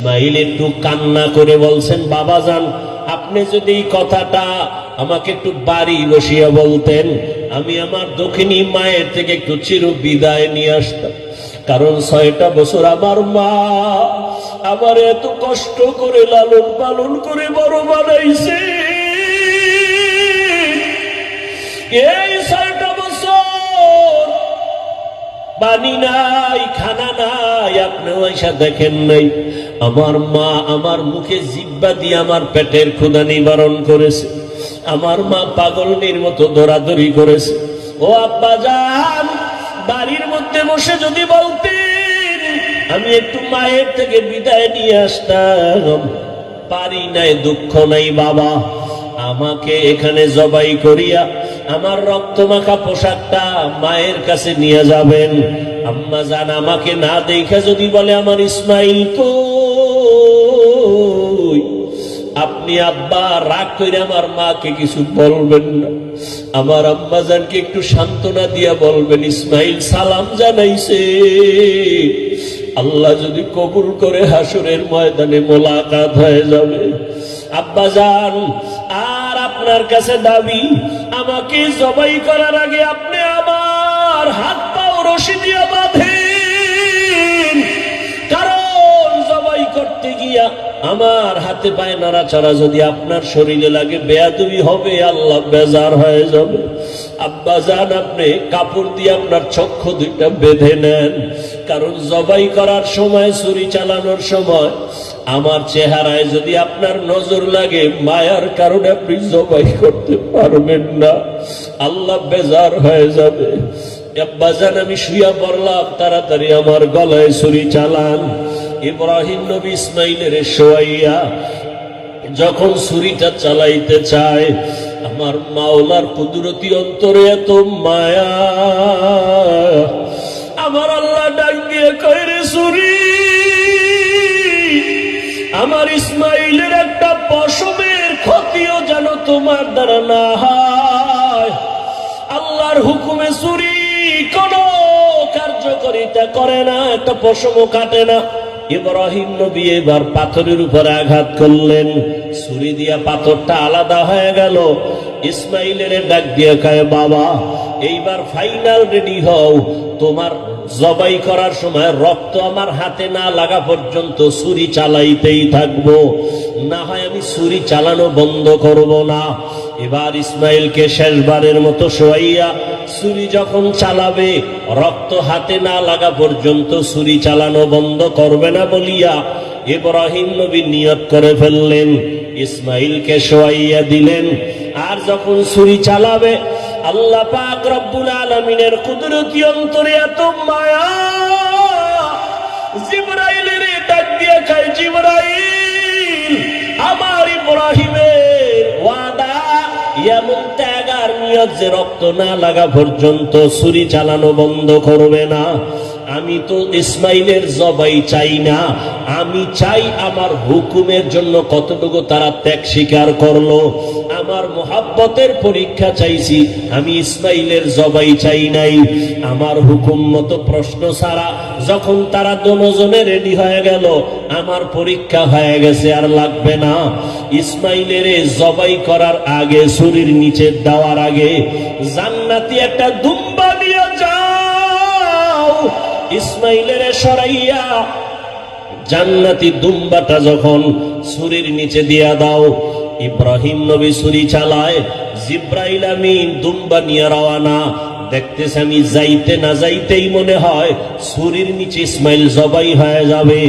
ইসমাইল একটু কান্না করে বলছেন, বাবাজান আপনি যদি এই কথাটা আমাকে একটু বাড়ি বসিয়া বলতেন, আমি আমার দক্ষিণী মায়ের থেকে একটু চির বিদায় নিয়ে আসতাম। কারণ 6টা বছর আমার মা আমার এত কষ্ট করে লালন পালন করে বড় বানাইছে। এই 6টা বছর পানি নাই, খানা নাই, আপনি ওইসা দেখেন নাই। আমার মা আমার মুখে জিহ্বা দিয়ে আমার পেটের ক্ষুধা নিবারণ করেছে। আমার মা পাগলনির মতো দৌড়াদৌড়ি করেছে। ও আব্বা জান, বাড়ির মধ্যে বসে যদি বলতেন আমি একটু মায়ের থেকে বিদায় নিয়ে আসতাম। পারি নাই, দুঃখ নাই বাবা, আমাকে এখানে জবাই করিয়া আমার রক্তমাখা পোশাকটা মায়ের কাছে নিয়ে যাবেন। আম্মা জান আমাকে না দেখে যদি বলে আমার ইসমাইল কই, আপনি আব্বা রাগ করে আমার মাকে কিছু বলবেন না। আমার আম্মা জানকে একটু সান্ত্বনা দিয়া বলবেন ইসমাইল সালাম জানাইছে, আল্লাহ যদি কবুল করে হাসরের ময়দানে মোলাকাত হয়ে যাবে। আব্বা জান আর আপনার কাছে দাবি, আমাকে জবাই করার আগে আপনি আমার হাত পাও রশি দিয়ে বাঁধেন। কারণ জবাই করতে গিয়া আমার হাতে পায়ে নাড়াচাড়া যদি আপনার শরীরে লাগে বেয়াদবি হবে, আল্লাহ বেজার হয়ে যাবে। আব্বা জান আপনি কাপড় দিয়ে আপনার চক্ষু দুইটা বেঁধে নেন। কারণ জবাই করার সময়, ছুরি চালানোর সময় আমার চেহারায় যদি আপনার নজর লাগে, মায়ার কারণে আপনি জবাই করতে পারবেন না, আল্লাহ বেজার হয়ে যাবে। আব্বা জান আমি শুয়া পড়লাম, তাড়াতাড়ি আমার গলায় ছুরি চালান। ইব্রাহিম নবী ইসমাইলের শোয়াইয়া যখন ছুরিটা চালাইতে চায়, আমার মাওলার কুদরতি অন্তরে এত মায়া, আমার আল্লাহ ডাক দিয়ে কয় রে ছুরি, আমার ইসমাইলের একটা পশমের ক্ষতিও যেন তোমার দ্বারা না হয়। আল্লাহর হুকুমে ছুরি কোন কার্যকারিতা করে না, একটা পশমও কাটে না। ইব্রাহিম নবী এবার পাথরের উপরে আঘাত করলেন, ছুরি দিয়া পাথরটা আলাদা হয়ে গেল। ইসমাইলের ডাক দিয়ে কয় বাবা এইবার ফাইনাল রেডি হও, তোমার জবাই করার সময় রক্ত আমার হাতে না লাগা পর্যন্ত ছুরি চালাইতেই থাকবো, না হয় আমি ছুরি চালানো বন্ধ করব না। এবার ইসমাইলকে শেষবারের মতো শোয়াইয়া ছুরি যখন চালাবে, রক্ত হাতে না লাগা পর্যন্ত ছুরি চালানো বন্ধ করবে না বলিয়া ইব্রাহিম নবী নিয়ত করে ফেললেন। ইসমাইলকে শোয়াইয়া দিলেন, আর যখন ছুরি চালাবে, আল্লাহ পাক রব্বুল আলামিনের কুদরতি অন্তরে এত মায়া, জিবরাইলের ডাক দিয়ে কয় জিবরাইল, আমার ইব্রাহিমের ওয়াদা এমন ত্যাগ আর নিয়ত যে রক্ত না লাগা পর্যন্ত ছুরি চালানো বন্ধ করবে না। আমি তো ইসমাইলের জবাই চাই না, আমি চাই আমার হুকুমের জন্য কতটুকু তারা ত্যাগ স্বীকার করলো। আমার মোহাব্বতের পরীক্ষা চাইছি, আমি ইসমাইলের জবাই চাই নাই। আমার হুকুম মতো প্রশ্ন ছাড়া যখন তারা দুজনে রেডি হয়ে গেল, আমার পরীক্ষা হয়ে গেছে, আর লাগবে না। ইসমাইলের জবাই করার আগে, ছুরির নিচে দেওয়ার আগে জান্নাতি একটা দুম্বা নিয়ে যাও, ইসমাইলের সরাইয়া জান্নাতি দুম্বাটা যখন ছুরির নিচে দিয়া দাও। ইব্রাহিম নবী ছুরি চালায়, জিব্রাইল আমিন দুম্বা নিয়ে রওয়ানা। দেখতেছে আমি যাইতে না যাইতেই মনে হয় ছুরির নিচে ইসমাইল জবাই হয়ে যাবে।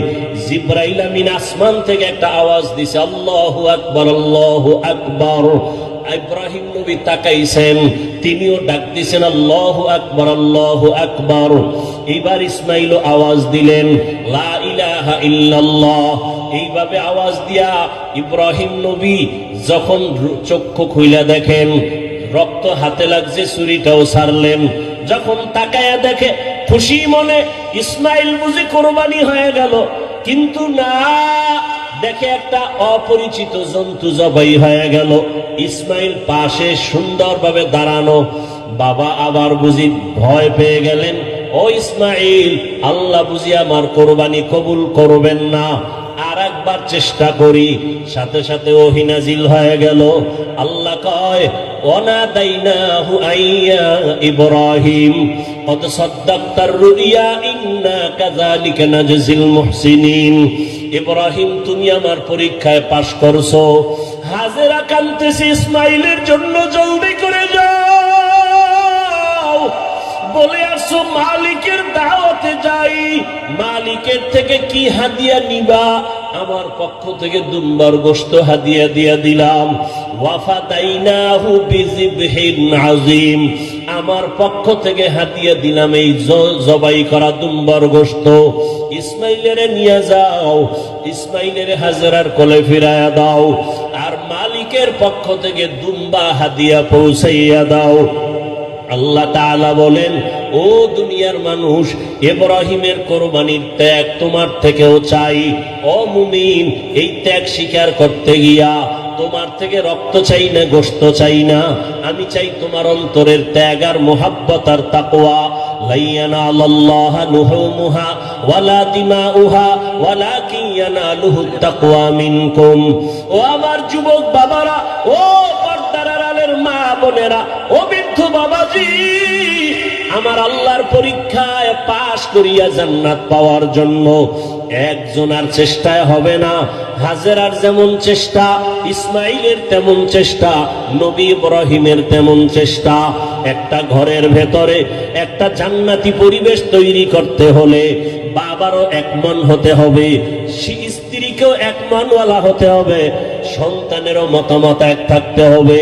জিব্রাইল আমিন আসমান থেকে একটা আওয়াজ দিছে, আল্লাহু আকবার, আল্লাহু আকবার। ইব্রাহিম নবী তাকাইছেন, তিনিও ডাক দিছেন আল্লাহু আকবার, আল্লাহু আকবার। এইবার ইসমাইল আওয়াজ দিলেন লা ইলাহা ইল্লাল্লাহ। এইভাবে আওয়াজ দিয়া ইব্রাহিম নবী যখন চক্ষু খুইলা দেখেন রক্ত হাতে লাগছে, ছুরিটাও ছাড়লেন। যখন তাকায়া দেখে খুশি মনে ইসমাইল বুঝি কোরবানি হয়ে গেল, কিন্তু না, দেখে একটা অপরিচিত জন্তু জবাই হয়ে গেল। ইসমাইল পাশে সুন্দরভাবে দাঁড়ানো। বাবা আবার বুঝি ভয় পেয়ে গেলেন, ও ইসমাইল, আল্লাহ বুঝি আমার কোরবানি কবুল করবেন না, আর একবার চেষ্টা করি, সাথে সাথে ওহী নাজিল হয়ে গেল। আল্লাহ কয় ওয়ানাদাইনাহু আইয়া ইব্রাহিম কদ সাদ্দাকতার রুইয়া ইন্না কাযালিকা নাজজিল মুহসিনিন। ইব্রাহিম তুমি আমার পরীক্ষায় পাশ করছো। হাজেরা কাঁদতেছে ইসমাইলের জন্য, জলদি করে যাও। বলে আসো মালিকের দাওয়াতে যাই। মালিকের থেকে কি হাদিয়া নিবা? আমার পক্ষ থেকে দুম্বার গোশত হাদিয়া দিয়া দিলাম। ওয়াফাদাইনাহু বিযিবহিন আযীম, আমার পক্ষ থেকে হাদিয়া দিলাম এই জবাই করা দুম্বার গোশত। ইসমাইলের নিয়ে যাও, ইসমাইলের হাজেরার কোলে ফিরায়া দাও, আর মালিকের পক্ষ থেকে দুম্বা হাদিয়া পৌঁছাইয়া দাও। আল্লাহ তাআলা বলেন, ও দুনিয়ার মানুষ, ইব্রাহিমের কোরবানির ত্যাগ তোমার থেকেও চাই। ও মুমিন, এই ত্যাগ স্বীকার করতে গিয়া তোমার থেকে রক্ত চাই না, গোশত চাই না, আমি চাই তোমার অন্তরের ত্যাগ আর মুহাব্বত আর তাকওয়া। লা ইয়ানালাল্লাহা লুহুমুহা ওয়ালা দিমাউহা ওয়ালাকিন ইয়ানালুহুত তাকওয়া মিনকুম। ও আমার যুবক বাবারা, ও পর্দার আড়ালের মা বোনেরা, ও বৃদ্ধ বাবাজি, আমার আল্লাহর পরীক্ষায় পাশ করিয়া জান্নাত পাওয়ার জন্য একজনের চেষ্টায় হবে না। হাজেরার যেমন চেষ্টা, ইসমাইলের তেমন চেষ্টা, নবী ইব্রাহিমের তেমন চেষ্টা। একটা ঘরের ভেতরে একটা জান্নাতি পরিবেশ তৈরি করতে হলে বাবারও এক মন হতে হবে, স্ত্রীকেও এক মনওয়ালা হতে হবে, সন্তানেরও মতামত এক থাকতে হবে।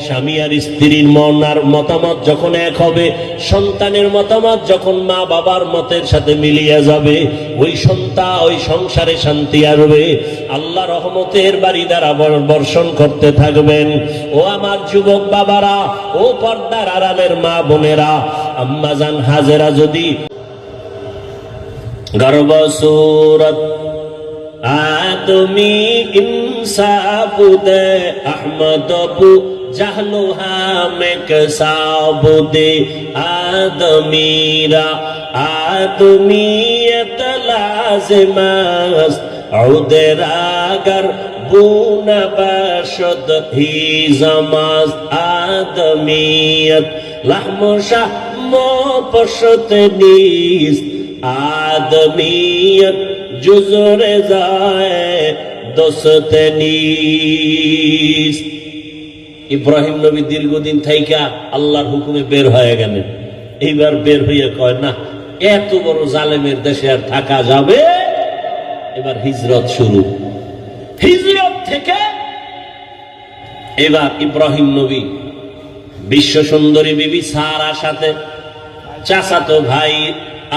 স্বামী আর স্ত্রীর মন আর মতামত যখন এক হবে, সন্তানের মতামত যখন মা বাবার মতের সাথে মিলিয়ে যাবে, ওই সন্তান ওই সংসারে শান্তি আসবে। আল্লাহ রহমতের বাড়ি দ্বারা বর্ষণ করতে থাকবেন। ও আমার যুবক বাবারা, ও পর্দার আড়ালের মা বোনেরা, আম্মাজান হাজেরা যদি গর্বসূরত আদমি ইনসাবুদে আহমদবু জাহলুহা মেকসাবুদে আদমিরা আদমিয়ত লাজিমাস আউদের আগার বুনা বাশদ হি জামাজ আদমিয়ত লাহমশা মো পশত নিস আদমিয়ত জুজরে যায় দোসতে নিস। ইব্রাহিম নবী দীর্ঘদিন থাইকা আল্লাহর হুকুমে বের হয়ে গেলেন। এইবার বের হইয়া কয়, না, এত বড় জালেমের দেশে আর থাকা যাবে। এবার হিজরত শুরু। হিজরত থেকে এবার ইব্রাহিম নবী বিশ্ব সুন্দরী বিবি সারার সাথে, চাচাতো ভাই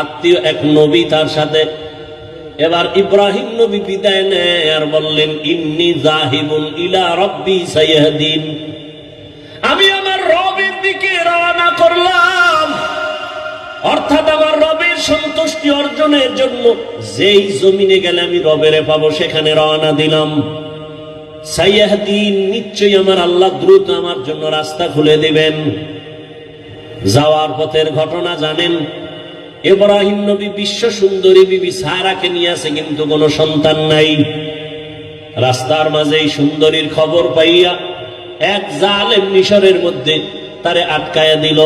আত্মীয় এক নবী তার সাথে, এবার ইব্রাহিম নবী বিদায় নেয় আর বললেন, ইন্নী যাহিবুন ইলা রাব্বি সায়াহদিন, আমি আমার রবের দিকে রওনা করলাম। অর্থাৎ আমার রবের সন্তুষ্টি অর্জনের জন্য যেই জমিনে গেলে আমি রবেরে পাবো সেখানে রওনা দিলাম। সায়াহদিন, নিশ্চয়ই আমার আল্লাহ দ্রুত আমার জন্য রাস্তা খুলে দিবেন। যাওয়ার পথের ঘটনা জানেন। ইব্রাহিম নবী বিশ্ব সুন্দরী বিবি সারাকে নিয়ে আসে, কিন্তু কোনো সন্তান নাই। রাস্তার মাঝে এই সুন্দরীর খবর পাইয়া এক জালেম মিশরের মধ্যে তারে আটকায়া দিল।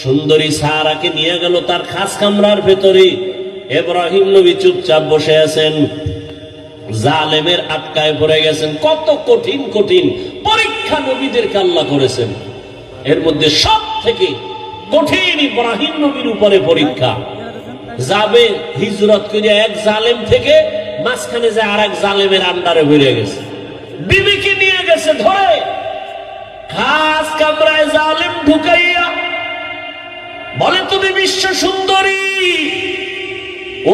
সুন্দরী সারাকে নিয়ে গেল তার খাস কামরার ভেতরে। ইব্রাহিম নবী চুপচাপ বসে আছেন, জালেমের আটকায় পড়ে গেছেন। কত কঠিন কঠিন পরীক্ষা নবীদেরকে আল্লাহ করেছেন। এর মধ্যে সব থেকে কঠিন ইব্রাহিম নবীর উপরে পরীক্ষা। যাবে হিজরত করে এক জালেম থেকে, মাঝখানে যে আর এক জালেমের আন্ডারে বেড়ে গেছে। বিবিকে নিয়ে গেছে ধরে খাস কামরায় জালেম ঢুকাইয়া বলে, তুমি বিশ্ব সুন্দরী,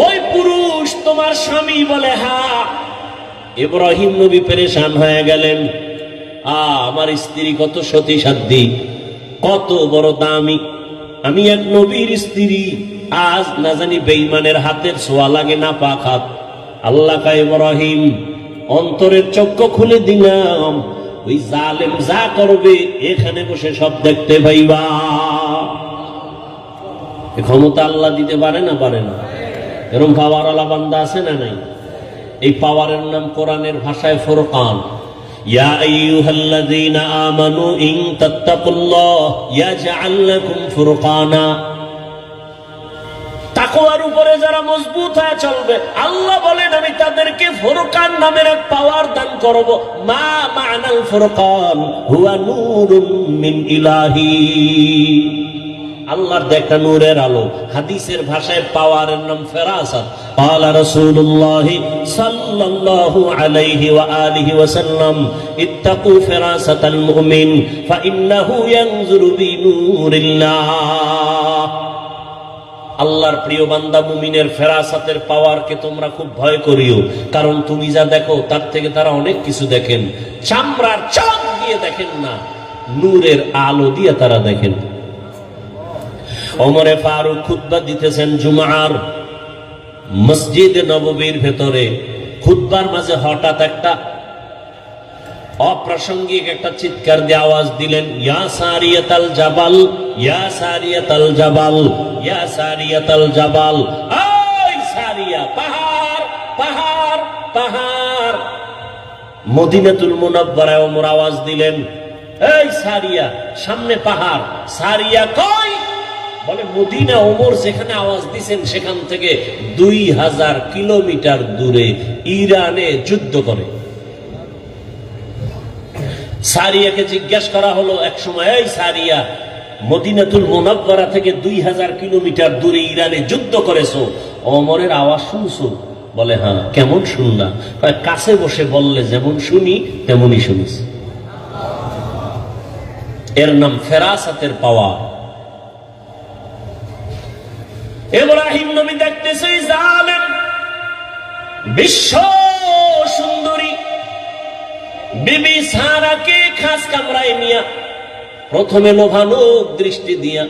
ওই পুরুষ তোমার স্বামী? বলে হ্যাঁ। ইব্রাহিম নবী পেরেশান হয়ে গেলেন। আমার স্ত্রী কত সতী সাধ্যী, কত বড় দামি, আমি এক নবীর স্ত্রী, আজ না জানি বেঈমানের হাতের ছোঁয়া লাগে না পাক হাত। আল্লাহ কা ইব্রাহিম, অন্তরের চক্ষু খুলে দিলাম, ওই জালেম যা করবে এখানে বসে সব দেখতে পাইবা। ক্ষমতা আল্লাহ দিতে পারে না? পারে না? এরকম পাওয়ারওয়ালা বান্দা আছে না নাই? এই পাওয়ারের নাম কোরআনের ভাষায় ফুরকান। ইয়া আইয়ুহাল্লাযীনা আমানু ইন তাত্তাকুল্লাহ ইয়াজআল লাকুম ফুরকানা। তাকওয়ার উপরে যারা মজবুত হয়ে চলবে, আল্লাহ বলেন আমি তাদেরকে ফুরকান নামের এক পাওয়ার দান করব। মা মা'নাল ফুরকান হুয়া নূরুম মিন ইলাহি। আল্লাহর দেখা নূরের আলো। হাদিসের ভাষায় পাওয়ারের নাম ফেরাসাত। قال رسول الله صلى الله عليه وآله وسلم اتقوا فراسة المؤمن فإنه ينظر بنور الله। আল্লাহর প্রিয় বান্দা মুমিনের ফেরাসাতের পাওয়ারকে তোমরা খুব ভয় করিও, কারণ তুমি যা দেখো তার থেকে তারা অনেক কিছু দেখেন। চামড়ার চোখ দিয়ে দেখেন না, নূরের আলো দিয়ে তারা দেখেন। ওমরে ফারুক খুতবা দিতেছেন জুমার মসজিদে নববীর ভেতরে। খুতবার মাঝে হঠাৎ একটা অপ্রাসঙ্গিক একটা চিৎকার দিয়ে আওয়াজ দিলেন, ইয়া সারিয়াতাল জাবাল, ইয়া সারিয়াতাল জাবাল, ইয়া সারিয়াতাল জাবাল। এই সারিয়া, পাহাড় পাহাড় পাহাড়। মদিনাতুল মুনাওয়ারায় ওমর আওয়াজ দিলেন, এই সারিয়া, সামনে পাহাড়। সারিয়া কই? বলে মদিনা। ওমর যেখানে আওয়াজ দিয়েছেন সেখান থেকে 2000 কিলোমিটার দূরে ইরানে যুদ্ধ করে। সারিয়াকে জিজ্ঞাসা করা হলো এক সময়, এই সারিয়া, মদিনাতুল মুনাওয়ারা থেকে 2000 কিলোমিটার দূরে ইরানে যুদ্ধ করেছো, ওমরের আওয়াজ শুনছো? বলে হ্যাঁ। কেমন শুনলা? কাছে বসে বললে যেমন শুনি তেমনই শুনিস। এর নাম ফেরাসাতের পাওয়া। ইব্রাহিম নবী দেখতেছে জালেম বিশ্ব সুন্দরী বিবি সারাকে খাস কামরায় নিয়া প্রথমে লোভালোক দৃষ্টি দিয়া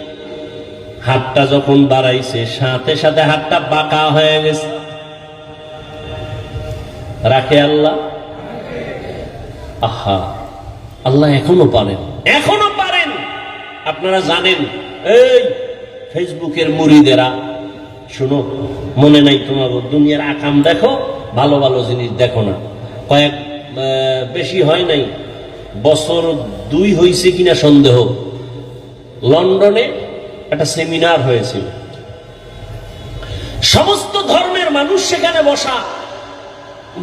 হাতটা যখন বাড়াইছে, সাথে সাথে হাতটা বাঁকা হয়ে গেছে। রাখে আল্লাহ? আহা, আল্লাহ এখনো পারেন, এখনো পারেন। আপনারা জানেন, এই ফেসবুকের মুরিদেরা, শুনো, মনে নাই তোমার? দুনিয়ার আকাম দেখো, ভালো ভালো জিনিস দেখো না। কয়েক বেশি হয় নাই, বছর 2 হয়েছে কিনা সন্দেহ, লন্ডনে একটা সেমিনার হয়েছিল। সমস্ত ধর্মের মানুষ সেখানে বসা।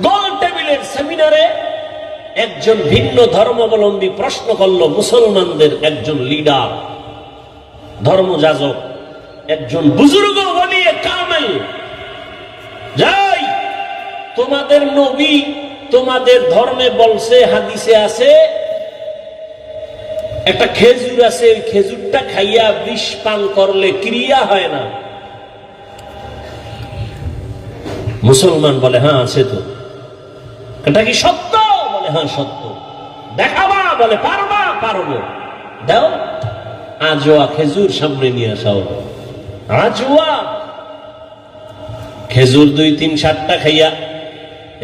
গোল টেবিলের সেমিনারে একজন ভিন্ন ধর্মাবলম্বী প্রশ্ন করল মুসলমানদের একজন লিডার, ধর্মযাজক, একজন বুজুর্গ ওলিয়ে কামেল, যাই তোমাদের নবী তোমাদের ধর্মে বলছে, হাদিসে আছে, একটা খেজুর আছে, ওই খেজুরটা খাইয়া বিষ পান করলে ক্রিয়া হয় না। মুসলমান বলে হ্যাঁ আছে তো। এটা কি সত্য? বলে হ্যাঁ সত্য। দেখাবা? বলে পারবা? পারবো। দাও। আজোয়া খেজুর সামনে নিয়ে আসাও। আজোয়া খেজুর 2-3-7টা খাইয়া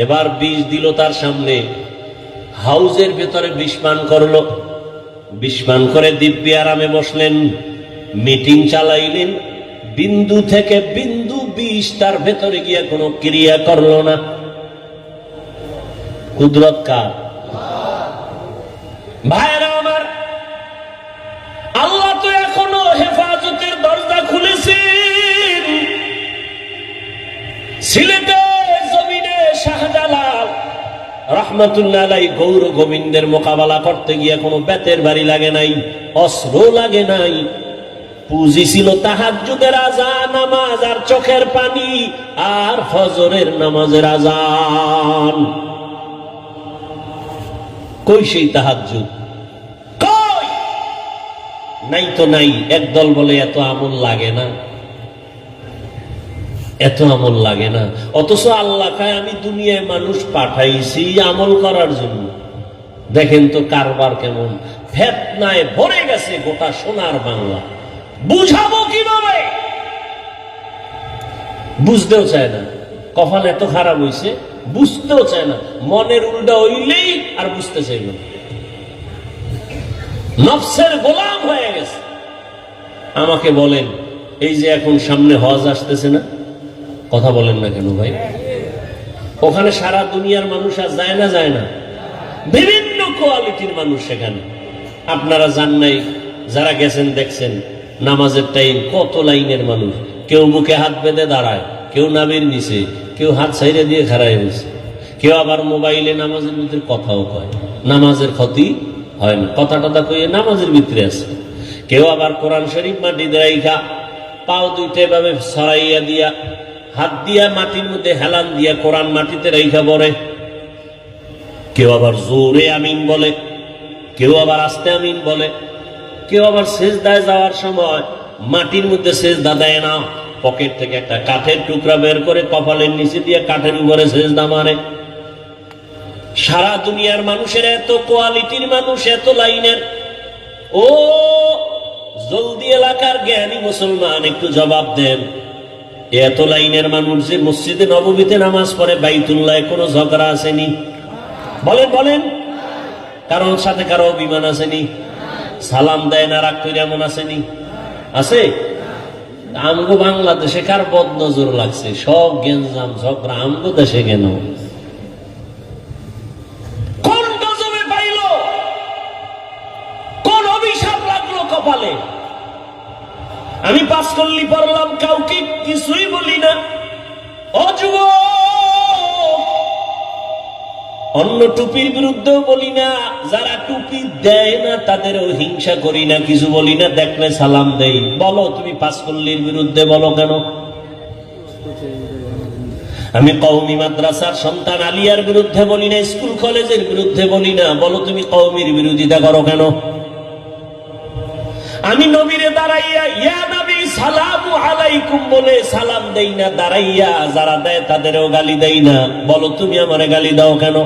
এবার বিষ দিল তার সামনে। হাউজের ভেতরে বিষ পান করলো। বিষ পান করে দিব্যি আরামে বসলেন, মিটিং চালাইলেন। বিন্দু থেকে বিন্দু বিষ তার ভেতরে গিয়া কোনো ক্রিয়া করলো না। কুদরত কার? ভাইরা আমার, আল্লাহ তো এখনো হেফাজতের দরজা খুলেছেন। সিলেটের জমিনে শাহজালাল রহমাতুল্লাহ আলাইহি গৌর গোবিন্দের মোকাবেলা করতে গিয়ে কোনো বেতের বাড়ি লাগে নাই, অস্ত্র লাগে নাই। পুঁজি ছিল তাহাজ্জুদের আযান, নামাজ আর চোখের পানি, আর ফজরের নামাজের আযান। কই সেই তাহাজ্জুদ? কই? নাই তো নাই। একদল বলে এত আমল লাগে না, এত আমল লাগে না। অথচ আল্লাহ কয় আমি দুনিয়ায় মানুষ পাঠাইছি আমল করার জন্য। দেখেন তো কারবার কেমন। ফেতনায় ভরে গেছে গোটা সোনার বাংলা। বুঝাবো কিভাবে? বুঝতেও চায় না। কপাল এত খারাপ হইছে, বুঝতেও চায় না। মনের উল্টা হইলেই আর বুঝতে চাইল না। নফসের গোলাম হয়ে গেছে। আমাকে বলেন, এই যে এখন সামনে হজ আসতেছে না, কথা বলেন না কেন ভাই? ওখানে সারা দুনিয়ার মানুষ আর যায় না, যায় না, বিভিন্ন কোয়ালিটির মানুষ সেখানে। আপনারা জান নাই, যারা গেছেন দেখছেন, নামাজের টাইম কত লাইনের মানুষ, কেউ মুখে হাত বেঁধে দাঁড়ায়, কেউ নাবির নিচে, কেউ হাত সাইডে দিয়ে খাড়ায় হয়েছে, কেউ আবার মোবাইলে নামাজের ভিতরে কথাও কয়, নামাজের ক্ষতি হয় না, কথা টথা কইয়ে নামাজের ভিতরে আছে। কেউ আবার কোরআন শরীফ মাটি দেয়া পাও দুইটা এভাবে ছড়াইয়া দিয়া, হাত দিয়া মাটির মধ্যে হেলান দিয়া কোরআন মাটিতে রেখা পড়ে। কেউ আবার জোরে আমিন বলে, কেউ আবার আস্তে আমিন বলে, কেউ আবার সেজদায় যাওয়ার সময় মাটির মধ্যে সেজদা দেয় না, পকেট থেকে একটা কাঠের টুকরা বের করে কপালের নিচে দিয়ে কাঠের উপরে সেজদা মারে। সারা দুনিয়ার মানুষের এত কোয়ালিটির মানুষ, এত লাইনের। ও জলদি এলাকার জ্ঞানী মুসলমান, একটু জবাব দেন, এত লাইনের মানুষ যে মসজিদে নববীতে নামাজ পড়ে, বাইতুল্লাহে কোনো ঝগড়া আসেনি? বলেন বলেন, কারোর সাথে কারো অভিমান আসেনি? সালাম দেয় না, রাগ করে এমন আসেনি? আছে? আমগো বাংলাদেশে কার বদনজর লাগছে? সব গেঞ্জাম ঝগড়া আমগো দেশে কেন? কোন গজবে পাইল? কোন অভিশাপ লাগলো কপালে? আমি পাস করলি পড়লাম, কাউকে কিছুই বলি না। ও যুবক, অন্য টুপির বিরুদ্ধেও বলি না, যারা টুপি দেয় না তাদেরও হিংসা করি না, কিছু বলি না, দেখলে সালাম দেই। বলো তুমি পাস করলির বিরুদ্ধে বলো কেন? আমি কওমি মাদ্রাসার সন্তান আলিয়ার বিরুদ্ধে বলি না, স্কুল কলেজের বিরুদ্ধে বলি না, বলো তুমি কওমির বিরোধিতা করো কেন? আমি নবীরে দাঁড়াইয়া ইয়া নবী সালামু আলাইকুম বলে সালাম দেই না, দাঁড়াইয়া যারা দেয় তাদেরও গালি দেই না, বলো তুমি আমারে গালি দাও কেন?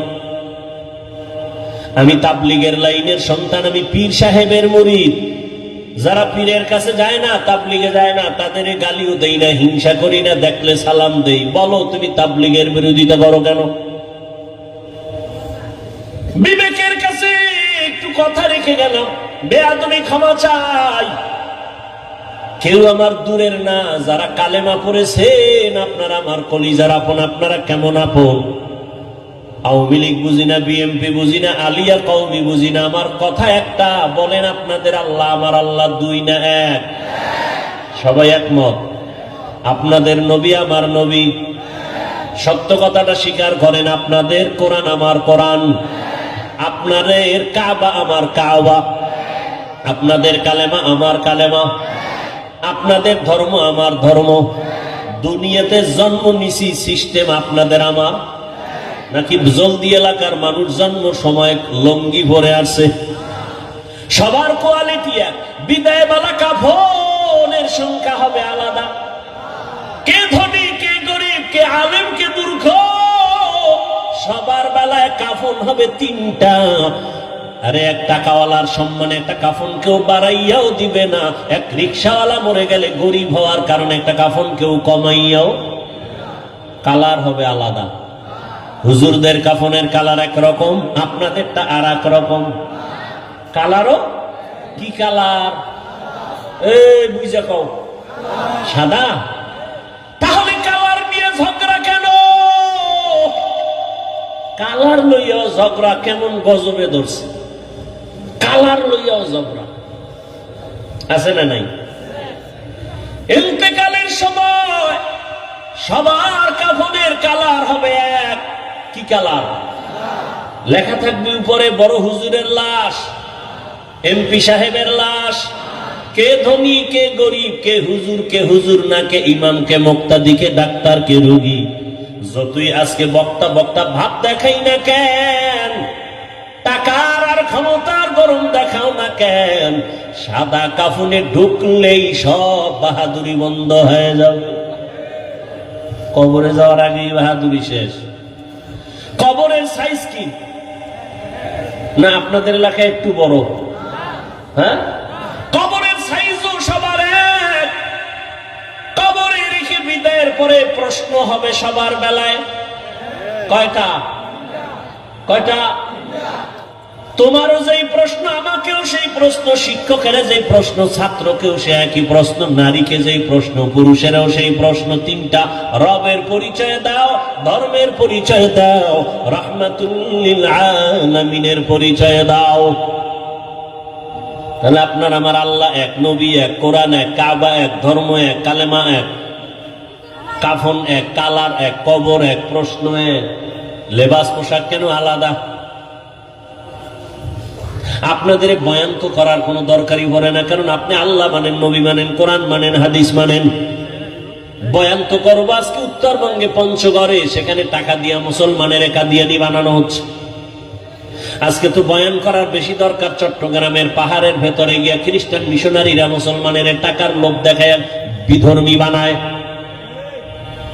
আমি তাবলীগের লাইনের সন্তান, আমি পীর সাহেবের মুরিদ, যারা পীরের কাছে যায় না, তাবলীগে যায় না, তাদের গালিও দেই না, হিংসা করি না, দেখলে সালাম দেই। বলো তুমি তাবলীগের বিরোধিতা করো কেন? বিবেকের কাছে একটু কথা রেখে গেলাম, বেয়াদবি ক্ষমা চাই। কেউ আমার দূরের না, যারা কালেমা পড়েছেন আপনারা আমার কলিজার আপন, আপনারা কেমন আপন? আওয়ামী লীগ বুঝি না, বিএমপি বুঝি না, আলিয়া কওমি বুঝি না, আমার কথা একটা, বলেন আপনাদের আল্লাহ আমার আল্লাহ দুই না এক? সবাই একমত? আপনাদের নবী আমার নবী? সত্য কথাটা স্বীকার করেন, আপনাদের কোরআন আমার কোরআন, আপনাদের কাবা আমার কাবা, আপনাদের কালেমা আমার কালেমা, আপনাদের ধর্ম আমার ধর্ম। দুনিয়াতে জন্ম নিছি সিস্টেম আপনাদের আমার, নাকি জলদি এলাকার মানুষ জন্ম সময় লঙ্গি ভরে আসছে? সবার কোয়ালিটি এক, বিদায় বেলা কাফনের সংখ্যা হবে আলাদা। কে ধনী, কে গরিব, কে আলেম, কে মূর্খ, সবার বেলায় কাফন হবে তিনটা। আরে এক টাকাওয়ালার সম্মানে একটা কাফন কেউ বাড়াইয়াও দিবে না, এক রিক্সাওয়ালা মরে গেলে গরিব হওয়ার কারণে একটা কাফন কেউ কমাইয়াও, কালার হবে আলাদা। হুজুরদের কাফনের কালার একরকম, আপনাদেরটা আর এক রকম। কালারও কি কালার? এই বুঝা কও, সাদা। তাহলে কালার নিয়ে ঝগড়া কেন? কালার লইয়াও ঝগড়া কেমন গজবে ধরছে? কালার লইয়াও ঝগড়া আছে না নাই? ইন্তেকালের সময় সবার কাফনের কালার হবে এক। কি কালার? লেখা থাকবে উপরে বড় হুজুরের লাশ, এমপি সাহেবের লাশ, কে ধনী কে গরিব, কে হুজুর না, কে ইমাম, কে মুক্তাদি, কে ডাক্তার, কে রোগী। যতই আজকে বক্তা বক্তা ভাব দেখাই না কেন, টাকার আর ক্ষমতার গরম দেখাও না কেন, সাদা কাফনে ঢুকলেই সব বাহাদুরি বন্ধ হয়ে যাবে। কবরে যাওয়ার আগেই বাহাদুরি শেষ। কবরের সাইজ কি না আপনাদের এলাকায় একটু বড়? হ্যাঁ, কবরের সাইজও সবার এক। কবরে রেখে বিদায়ের পরে প্রশ্ন হবে সবার বেলায়, কয়টা? কয়টা? তোমারও যেই প্রশ্ন, আমাকেও সেই প্রশ্ন, শিক্ষকেরা যেই প্রশ্ন, ছাত্রকেও সে একই প্রশ্ন, নারীকে যেই প্রশ্ন, পুরুষেরাও সেই প্রশ্ন। তিনটা, রবের পরিচয় দাও, ধর্মের পরিচয় দাও, রাহমাতুল লিল আলামিনের পরিচয় দাও। তাহলে আপনার আমার আল্লাহ এক, নবী এক, কোরআন এক, কাবা এক, ধর্ম এক, কালেমা এক, কাফন এক, কালার এক, কবর এক, প্রশ্ন এক, লেবাস পোশাক কেন আলাদা? আপনাদের বয়ান তো করার কোনো দরকারই পড়ে না, কারণ আপনি আল্লাহ মানেন, নবী মানেন, কোরআন মানেন, হাদিস মানেন। বয়ান তো করবো আজকে উত্তরবঙ্গে পঞ্চগড়ে, সেখানে টাকা দিয়া মুসলমানের কাদিয়ানি বানানো হচ্ছে। আজকে তো বয়ান করার বেশি দরকার চট্টগ্রামের পাহাড়ের ভেতরে গিয়া খ্রিস্টান মিশনারিরা মুসলমানের টাকার লোভ দেখায় বিধর্মী বানায়।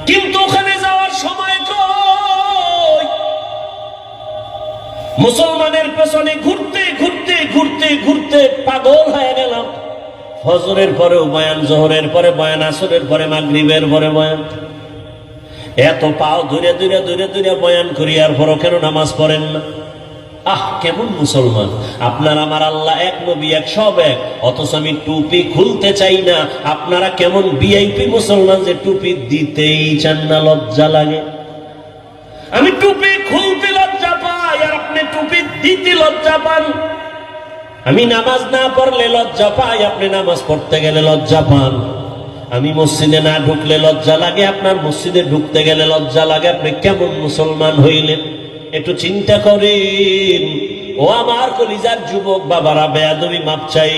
কিন্তু ওখানে যাওয়ার সময় কই? মুসলমানের পেছনে ঘুরতে ঘুরতে ঘুরতে ঘুরতে পাগল হয়ে গেলাম। ফজরের পরেও বয়ান, জোহরের পরে বয়ান, আসরের পরে মাগরিবের পরে বয়ান। এত পাও ধরে ধরে ধরে ধরে বয়ান করি, আর পরও কেন নামাজ পড়েন না? আহ, কেমন মুসলমান! আপনার আমার আল্লাহ এক, নবী এক, সব এক, অথচ আমি টুপি খুলতে চাই না। আপনারা কেমন ভিআইপি মুসলমান যে টুপি দিতেই চান না, লজ্জা লাগে। আমি টুপি খুলতে লজ্জা পাই, আর আপনি টুপি দিতে লজ্জা পান। আমি নামাজ না পড়লে লজ্জা পাই, আপনি নামাজ পড়তে গেলে লজ্জা পান। আমি মসজিদে না ঢুকলে লজ্জা লাগে, আপনার মসজিদে ঢুকতে গেলে লজ্জা লাগে। আপনি কেমন মুসলমান হইলেন? একটু চিন্তা করেন। ও আমার কলিজার যুবক বাবারা, বেয়াদবি মাপ চাই,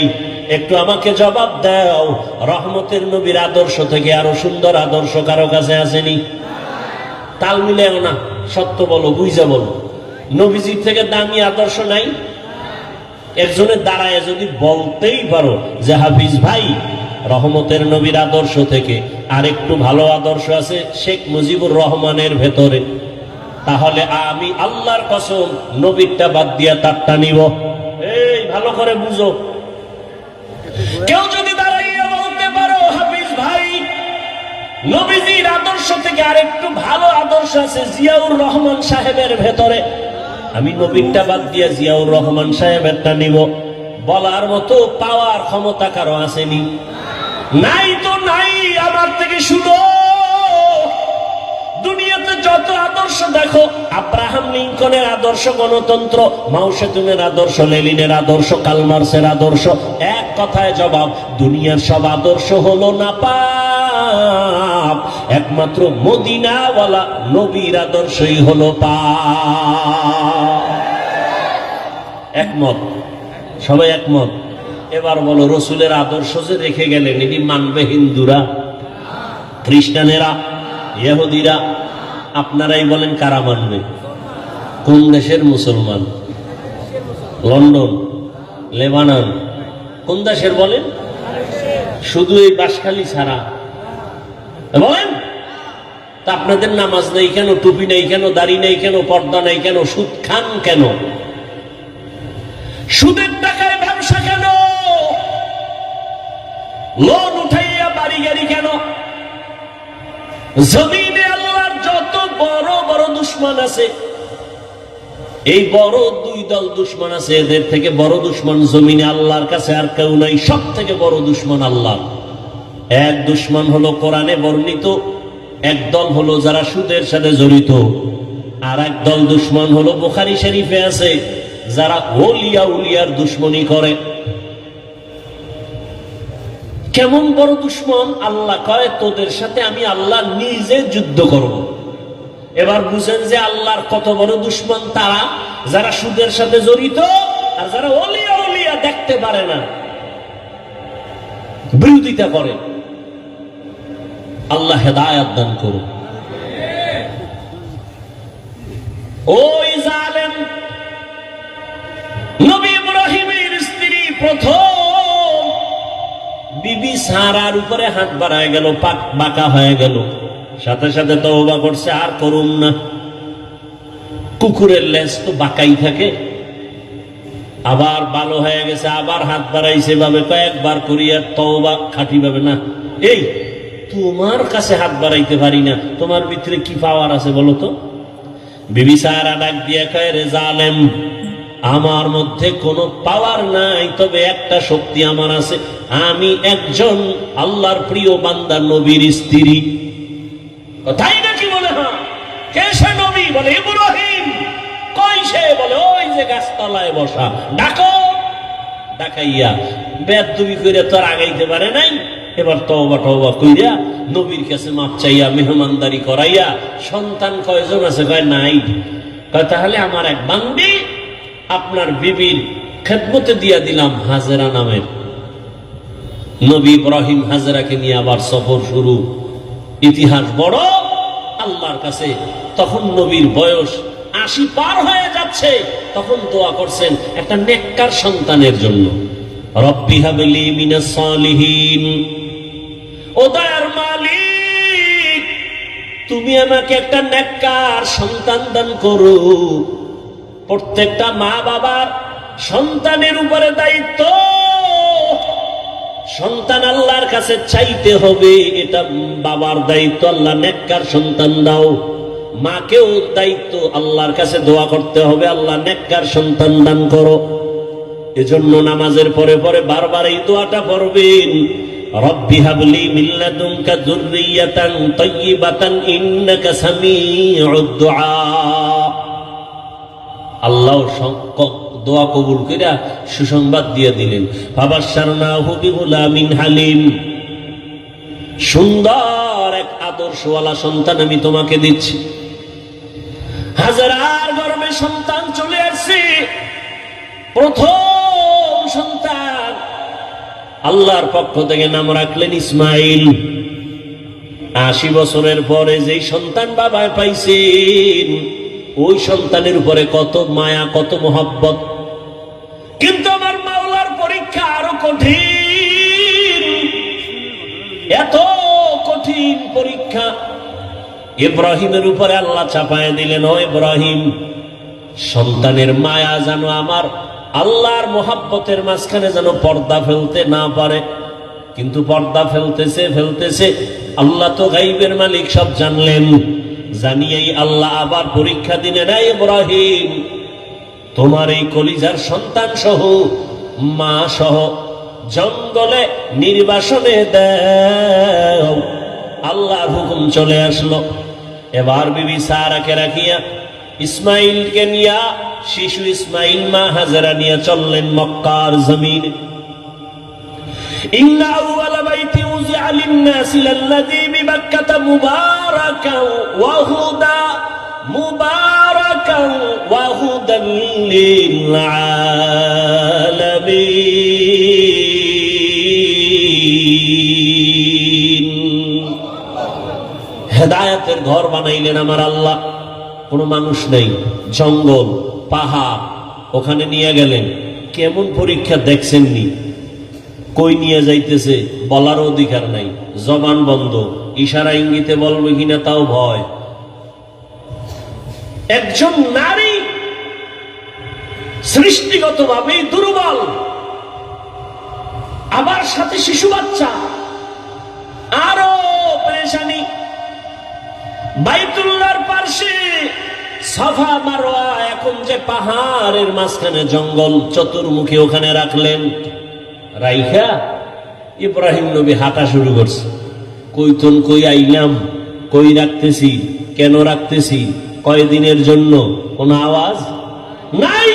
একটু আমাকে জবাব দাও। রহমতের নবীর আদর্শ থেকে আরো সুন্দর আদর্শ কারো কাছে আসেনি? তাল মিলেও না, সত্য বলো, বুঝা বলো। নবীজির থেকে দামি আদর্শ নাই? একজনের দাঁড়ায় যদি বলতেই পারো যে হাফিজ ভাই, রহমতের নবীর আদর্শ থেকে আর একটু ভালো আদর্শ আছে শেখ মুজিবুর রহমানের ভেতরে, তাহলে আমি আল্লাহর কসম নবীরটা বাদ দিয়া তারটা নিব। এই ভালো করে বুঝো। কেউ যদি দাঁড়াইয়া বলতে পারো হাফিজ ভাই, নবীজির আদর্শ থেকে আর একটু ভালো আদর্শ আছে জিয়াউর রহমান সাহেবের ভেতরে, আমি নবীরটা বাদ দিয়া জিয়াউর রহমান সাহেবেরটা নিব, বলার মতো পাওয়ার ক্ষমতা কারো আসেনি? নাই তো নাই। আমার থেকে শুনো, দুনিয়াতে যত আদর্শ দেখো, আব্রাহাম লিঙ্কনের আদর্শ গণতন্ত্র, মাও সেতুনের আদর্শ, লেনিনের আদর্শ, কার্ল মার্ক্সের আদর্শ, এক কথায় জবাব, দুনিয়ার সব আদর্শ হলো না পাপ, একমাত্র মদিনাওয়ালা নবীর আদর্শই হলো পাপ। একমত? সবাই একমত? এবার বলো, রসুলের আদর্শ যে রেখে গেলেন, এটি মানবে হিন্দুরা, খ্রিস্টানেরা, ইহুদিরা? আপনারাই বলেন কারা মানবে? কোন দেশের মুসলমান? লন্ডন, লেবানন, কোন দেশের বলেন? শুধু এই বাঁশখালী ছাড়া বলেন? তা আপনাদের নামাজ নেই কেন, টুপি নেই কেন, দাড়ি নেই কেন, পর্দা নেই কেন, সুদ খান কেন, সুদের টাকায় ব্যবসা কেন, লোন উঠাইয়া বাড়ি গাড়ি কেন? জমিনে আল্লাহর যত বড় বড় দুশ্মন আছে, এই বড় দুই দল দুশ্মন আছে, এদের থেকে বড় দুশ্মন জমিনে আল্লাহর কাছে আর কেউ নাই। সব থেকে বড় দুশ্মন আল্লাহ। এক দুশ্মন হলো কোরআনে বর্ণিত, এক দল হলো যারা সুদের সাথে জড়িত, আর এক দল দুশ্মন হলো বুখারী শরীফে আছে, যারা ওলিয়া উলিয়ার দুশ্মনী করে। কেমন বড় দুশ্মন? আল্লাহ কয়, তোদের সাথে আমি আল্লাহ নিজে যুদ্ধ করব। এবার বুঝেন যে আল্লাহর কত বড় দুশ্মন তারা, যারা সুদের সাথে জড়িত আর যারা ওলিয়া উলিয়া দেখতে পারে না, বিরোধিতা করে। আল্লাহ হেদায়েত দান করুন। ওই জালেম নবী ইব্রাহিমের স্ত্রী প্রথম বিবি সারার উপরে হাত বাড়ায় গেল, পাক বাঁকা হয়ে গেল, সাথে সাথে তওবা করছে, আর করুম না। কুকুরের লেজ তো বাঁকাই থাকে, আবার ভালো হয়ে গেছে, আবার হাত বাড়াইছে ভাবে কয়েকবার করিয়া তওবা খাঁটি ভাবে না। এই তোমার কাছে হাত বাড়াইতে পারি না, তোমার ভিতরে কি পাওয়ার আছে বলো তো? বিবি সারা ডাক দিয়ে কয়, রে জালেম, আমার মধ্যে কোনো পাওয়ার নাই, তবে একটা শক্তি আমার আছে, আমি একজন আল্লাহর প্রিয় বান্দা, নবীর স্ত্রী। তাই নাকি? বলে হ্যাঁ। কে সে নবী? বলে ইব্রাহিম। কই সে? বলে ওই যে গাছতলায় বসা। ডাকো। ডাকাইয়া বেদবি করে তো আর আগাইতে পারে নাই। এবার তওবা টওবা কইরা নবীর কাছে মাপ চাইয়া মেহমানদারি করাইয়া, সন্তান কয়জন আছে? কয় নাই। কয় তাহলে আমার এক বান্দি আপনার বিবির খেদমতে দিয়া দিলাম, হাজেরা নামের। নবী ইব্রাহিম হাজেরাকে নিয়ে আবার সফর শুরু। ইতিহাস বড় আল্লাহর কাছে। তখন নবীর বয়স 80 পার হয়ে যাচ্ছে। তখন দোয়া করছেন একটা নেককার সন্তানের জন্য। রব্বি হাবলি মিনাস সালিহিন, ও দয়ার মালিক তুমি আমাকে একটা নেককার সন্তান দান করো। প্রত্যেকটা মা বাবার সন্তানের উপরে দায়িত্ব। সন্তান আল্লাহর কাছে চাইতে হবে, এটা বাবার দায়িত্ব। আল্লাহ নেককার সন্তান দাও। মাকেও দায়িত্ব, আল্লাহর কাছে দোয়া করতে হবে, আল্লাহ নেককার সন্তান দান করো। এজন্য নামাজের পরে পরে বারবার এই দোয়াটা পড়বেন, রব্বি হাবলি মিন লাদুনকা যুররিয়াতান তাইয়্যিবাতান ইন্নাকা সামিউদ দুআ। আল্লাহ দোয়া কবুল কইরা সুসংবাদ দিয়ে দিলেন, ফাবাশশারনাহু বিগুলামিন হালিম। সুন্দর এক আদর্শওয়ালা সন্তান আমি তোমাকে দিচ্ছি। হাজারার গর্ভে সন্তান চলে আসছে। প্রথম সন্তান আল্লাহর পক্ষ থেকে নাম রাখলেন ইসমাইল। 80 বছরের পরে যেই সন্তান বাবায় পাইছেন, ওই সন্তানের উপরে কত মায়া, কত মোহাব্বত। কিন্তু আমার মাওলার পরীক্ষা আরো কঠিন। এত কঠিন পরীক্ষা ইব্রাহিমের উপরে আল্লাহ চাপায় দিলেন, ও ইব্রাহিম সন্তানের মায়া যেন আমার আল্লাহর মোহাব্বতের মাঝখানে যেন পর্দা ফেলতে না পারে। কিন্তু পর্দা ফেলতেছে। আল্লাহ তো গাইবের মালিক, সব জানলেন। জানিয়েই আল্লাহ আবার পরীক্ষা দিলেন, এই ইব্রাহিম তোমার এই কলিজার সন্তান সহ, মা সহ জঙ্গলে নির্বাসনে দাও। আল্লাহর হুকুম চলে আসলো। এবার বিবি সারাকে রাখিয়া ইসমাইলকে নিয়া, শিশু ইসমাইল মা হাজেরা নিয়ে চললেন মক্কার জমিনে। ইন্না আউওয়ালা বাইতি উযিআ লিন-নাসি লাল্লাযী বিবাক্কাতা মুবারাকান ওয়া হুদা মুবারাকান ওয়া হুদাল লিল আলামিন। হেদায়েতের ঘর বানাইলেন আমার আল্লাহ। কোনো মানুষ নেই, জঙ্গল পাহাড়, ওখানে নিয়ে গেলেন। কেমন পরীক্ষা দেখছেননি? কই নিয়ে যাইতেছে বলার অধিকার নাই, জবান বন্ধ, ইশারা ইঙ্গিতে বলবে কিনা তাও ভয়। একজন নারী সৃষ্টিগতভাবেই দুর্বল, আবার সাথে শিশু বাচ্চা, আরো পেরেশানি। বাইতুল্লাহর পাশে সাফা মারওয়া, এখন যে পাহাড়ের মাঝখানে জঙ্গল, চতুর্মুখী ওখানে রাখলেন। রাইখা ইব্রাহিম নবী হাঁটা শুরু করছে। কইতন কই আইলাম, কই রাখতেছি, কেন রাখতেছি, কয়দিনের জন্য, কোন আওয়াজ নাই।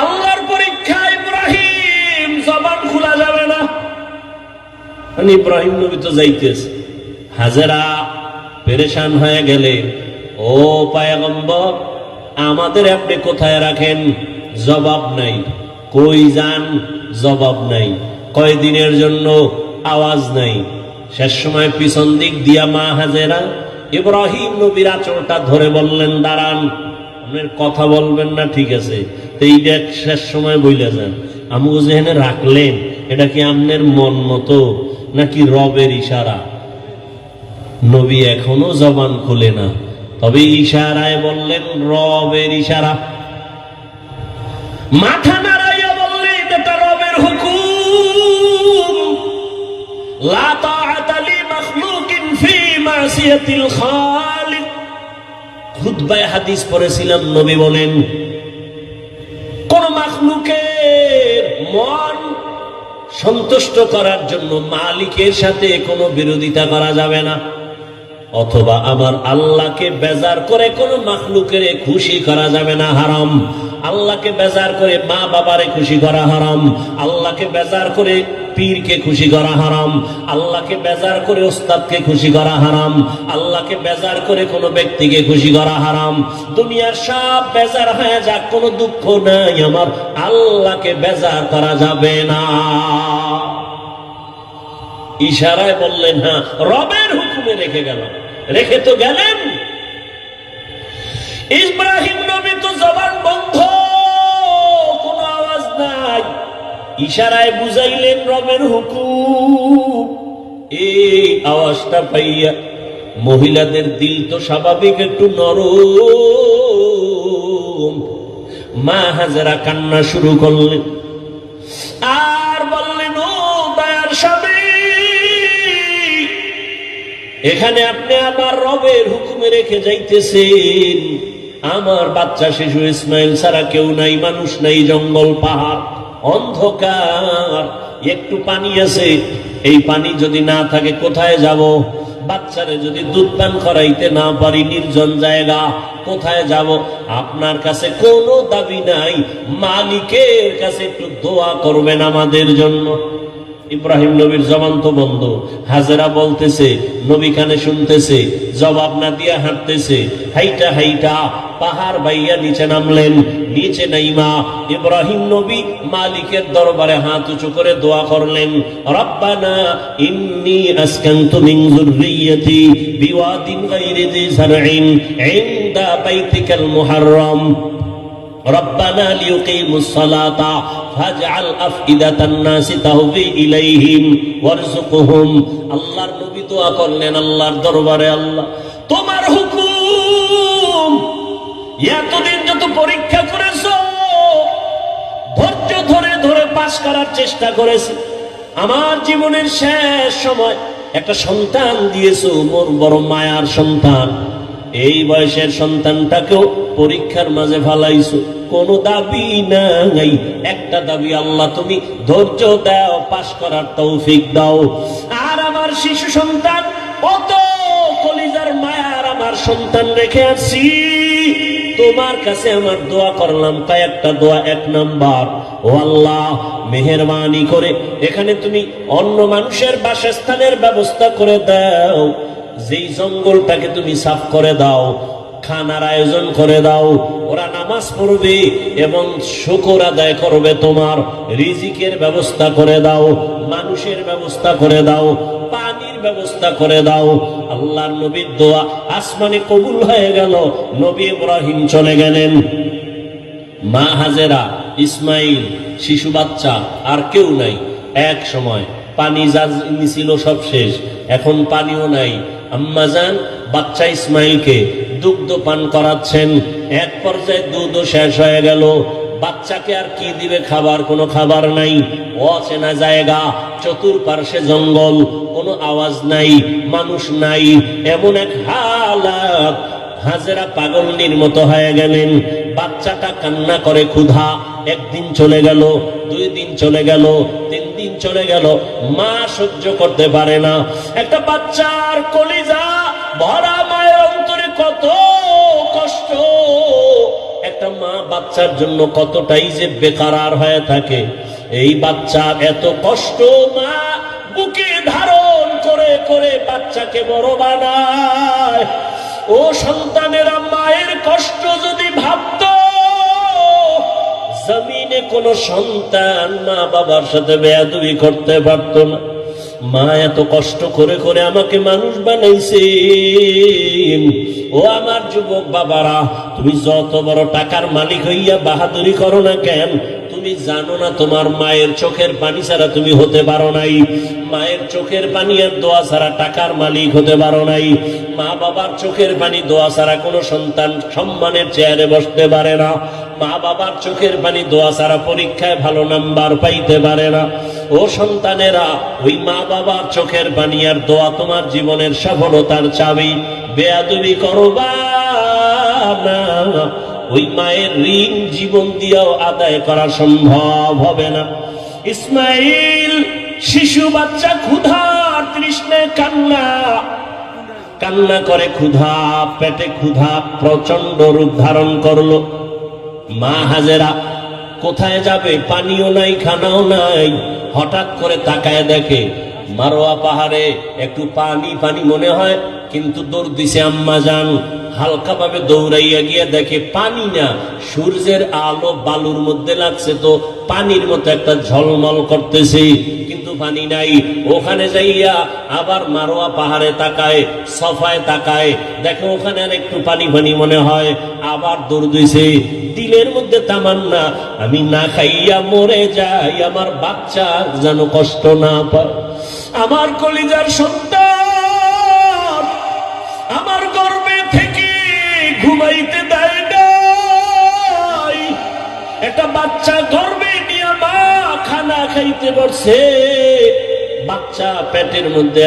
আল্লাহর পরীক্ষা ইব্রাহিম, জবান খোলা যাবে না। ইব্রাহিম নবী তো যাইতেছে। হাজেরা পেরেশান হয়ে গেলে, ও পয়গম্বর আমাদের আপনি কোথায় রাখেন? জবাব নাই। কই যান? জবাব নাই। কয়দিনের জন্য? আওয়াজ নাই। শেষ সময় পিছন দিক দিয়া মা হাজেরা ইব্রাহিম নবীর আঁচলটা ধরে বললেন, দাঁড়ান, আপনার কথা বলবেন না, ঠিক আছে, তো এইটা শেষ সময় বইলে যান। আমি যেখানে রাখলেন এটা কি আপনার মন মতো নাকি রবের ইশারা? নবী এখনো জবান খুলে না, তবে ইশারায় বললেন রবের ইশারা। মাথা নাড়াইয়া বললেন এটা রবের হুকুম। লা তাআতা লিমাখলুকিন ফি মাসিয়াতিল খালিক। খুতবায়ে হাদিস পড়েছিলাম, নবী বলেন মাখলুকের মন সন্তুষ্ট করার জন্য মালিকের সাথে কোনো বিরোধিতা করা যাবে না, অথবা আমার আল্লাহকে বেজার করে কোনো মাখলুকের খুশি করা যাবে না, হারাম। আল্লাহকে বেজার করে মা বাবারে খুশি করা হারাম, আল্লাহকে বেজার করে পীরকে খুশি করা হারাম, আল্লাহকে বেজার করে ওস্তাদকে খুশি করা হারাম, আল্লাহকে বেজার করে কোনো ব্যক্তিকে খুশি করা হারাম। দুনিয়ার সব বেজার হয়ে যাক, কোনো দুঃখ নাই, আমার আল্লাহকে বেজার করা যাবে না। ইশারায় বললেন হ্যাঁ, রবের হুকুমে রেখে গেল, রেখে তো গেলেন। ইব্রাহিম নবী তো জবান বন্ধ, কোনো আওয়াজ নাই, ইশারায় বুঝাইলেন রবের হুকুম। এই আওয়াজটা পাইয়া মহিলাদের দিল তো স্বাভাবিক একটু নরম, মা হাজেরা কান্না শুরু করলেন আর বললেন, ও দয়ার স্বামী, এখানে আপনি আমার রবের হুকুমে রেখে যাইতেছেন, আমার বাচ্চা শিশু ইসমাইল ছাড়া কেউ নাই, মানুষ নাই, জঙ্গল পাহাড় অন্ধকার, একটু পানি আছে, এই পানি যদি না থাকে কোথায় যাব? বাচ্চারে যদি দুধ পান করাইতে না পারি, নির্জন জায়গা, কোথায় যাব? আপনার কাছে কোনো দাবি নাই, মালিকের কাছে একটু দোয়া করবেন আমাদের জন্য। ইব্রাহিম নবীর জবান তো বন্ধ, হাজেরা বলতেছে, নবী কানে শুনতেছে, জবাব না দিয়া হাঁটতেছে, হাইটা হাইটা পাহাড় বাইয়া নিচে নামলেন। নিচে নাইমা ইব্রাহিম নবী মালিকের দরবারে হাত উঁচু করে দোয়া করলেন, রব্বানা ইন্নী আসকানতু মিন যুররিয়্যাতি বিওয়াদিন গায়রি যি যারইন ইনদা বাইতিকাল মুহাররম রব্বানা লিয়ুকিমুস সালাতা ফাজআল আফইদাতান নাসি তাহবি ইলাইহিম ওয়ারযুকহুম। আল্লাহর নবী দোয়া করলেন আল্লাহর দরবারে, আল্লাহ তোমার হুকুম, এতদিন যত পরীক্ষা করেছো, ধৈর্য ধরে ধরে পাশ করার চেষ্টা করেছি, আমার জীবনের শেষ সময় একটা সন্তান দিয়েছো, মোর বড় মায়ার সন্তান, এই বয়সের সন্তানটাকেও পরীক্ষার মাঝে ফালাইছো, কোনো দাবি নাই, একটা দাবি, আল্লাহ তুমি ধৈর্য দাও, পাশ করার তৌফিক দাও। আর আমার শিশু সন্তান, কত কলিজার মায়ার আমার সন্তান রেখে আসছি, তোমার কাছে আমার দোয়া করলাম, কয়েকটা দোয়া। এক নাম্বার, ও আল্লাহ মেহেরবানি করে এখানে তুমি অন্য মানুষের বাসস্থানের ব্যবস্থা করে দাও, যেই জঙ্গলটাকে তুমি সাফ করে দাও, খানার আয়োজন করে দাও, ওরা নামাজ পড়বে এবং শুকর আদায় করবে, তোমার রিজিকের ব্যবস্থা করে দাও, মানুষের ব্যবস্থা করে দাও, পানির ব্যবস্থা করে দাও। আল্লাহর নবীর দোয়া আসমানে কবুল হয়ে গেল, নবী ইব্রাহিম চলে গেলেন। মা হাজেরা, ইসমাইল, শিশু বাচ্চা, আর কেউ নাই। এক সময় পানি যা ছিল সব শেষ, এখন পানিও নাই। আম্মাজান বাচ্চা ইসমাইলকে দুগ্ধ পান করাচ্ছেন, এক পর্যায়ে দুধও শেষ হয়ে গেল, বাচ্চাকে আর কি দিবে? খাবার, কোনো খাবার নাই, অচেনা জায়গা, চতুর্পার্শ্বে জঙ্গল, কোনো আওয়াজ নাই, মানুষ নাই, এমন এক হালাত। হাজেরা পাগলনির মতো হয়ে গেলেন, বাচ্চাটা কান্না করে ক্ষুধা। একদিন চলে গেল, 2 দিন চলে গেল, 3 দিন চলে গেল, মা সহ্য করতে পারে না। একটা বাচ্চার কলিজা ভরা মায়ের অন্তরে কত কষ্ট, একটা মা বাচ্চার জন্য কতটাই যে বেকারার হয়ে থাকে। এই বাচ্চার এত কষ্ট, মা বুকে ধারণ করে করে বাচ্চাকে বড় বানায়। ও সন্তানেরা, মায়ের কষ্ট যদি ভাবত, জমিনে কোন সন্তান মা বাবার সাথে বেয়াদবি করতে পারত না। মা এত কষ্ট করে করে আমাকে মানুষ বানাইছে। ও আমার যুবক বাবারা, তুমি যত বড় টাকার মালিক হইয়া বাহাদুরি করো না কেন, তুমি জানো না তোমার মায়ের চোখের পানি ছাড়া তুমি হতে পারো নাই। মায়ের চোখের পানি আর দোয়া ছাড়া টাকার মালিক হতে পারো নাই। মা বাবার চোখের পানি দোয়া ছাড়া কোনো সন্তান সম্মানের চেয়ারে বসতে পারে না। মা বাবার চোখের পানি দোয়া ছাড়া পরীক্ষায় ভালো নাম্বার পাইতে পারে না। ও সন্তানেরা, ওই মা বাবার চোখের পানি আর দোয়া তোমার জীবনের সফলতার চাবি। বেয়াদবি করবা না, ওই মায়ের ঋণ জীবন দিয়েও আদায় করা সম্ভব হবে না। ইসমাইল শিশু বাচ্চা ক্ষুধার তৃষ্ণায় কান্না করে, ক্ষুধা, পেটে ক্ষুধা প্রচন্ড রূপ ধারণ করলো। মা হাজেরা কোথায় যাবে, পানিও নাই, খানাও নাই। হঠাৎ করে তাকায় দেখে মারোয়া পাহাড়ে একটু পানি পানি মনে হয়, কিন্তু দৌড় দিছে আম্মা জান। হালকা ভাবে দৌড়াইয়া গিয়ে দেখে পানি না, সূর্যের আলো বালুর মধ্যে লাগছে, তো পানির মতো একটা ঝলমল করতেছে, কিন্তু পানি নাই। ওখানে যাইয়া আবার মারোয়া পাহাড়ে তাকায়, সফায় তাকায়, দেখে ওখানে আর একটু পানি পানি মনে হয়, আবার দৌড় দিছে। দিলের মধ্যে তামান্না, আমি না খাইয়া মরে যাই, আমার বাচ্চা যেন কষ্ট না পায়। আমার কলিজার সন্তান আমার গর্ভে থেকে ঘুমাইতে দেয় নাই। একটা বাচ্চা গর্ভে নিয়ে মা খানা খাইতে বসছে, বাচ্চা পেটের মধ্যে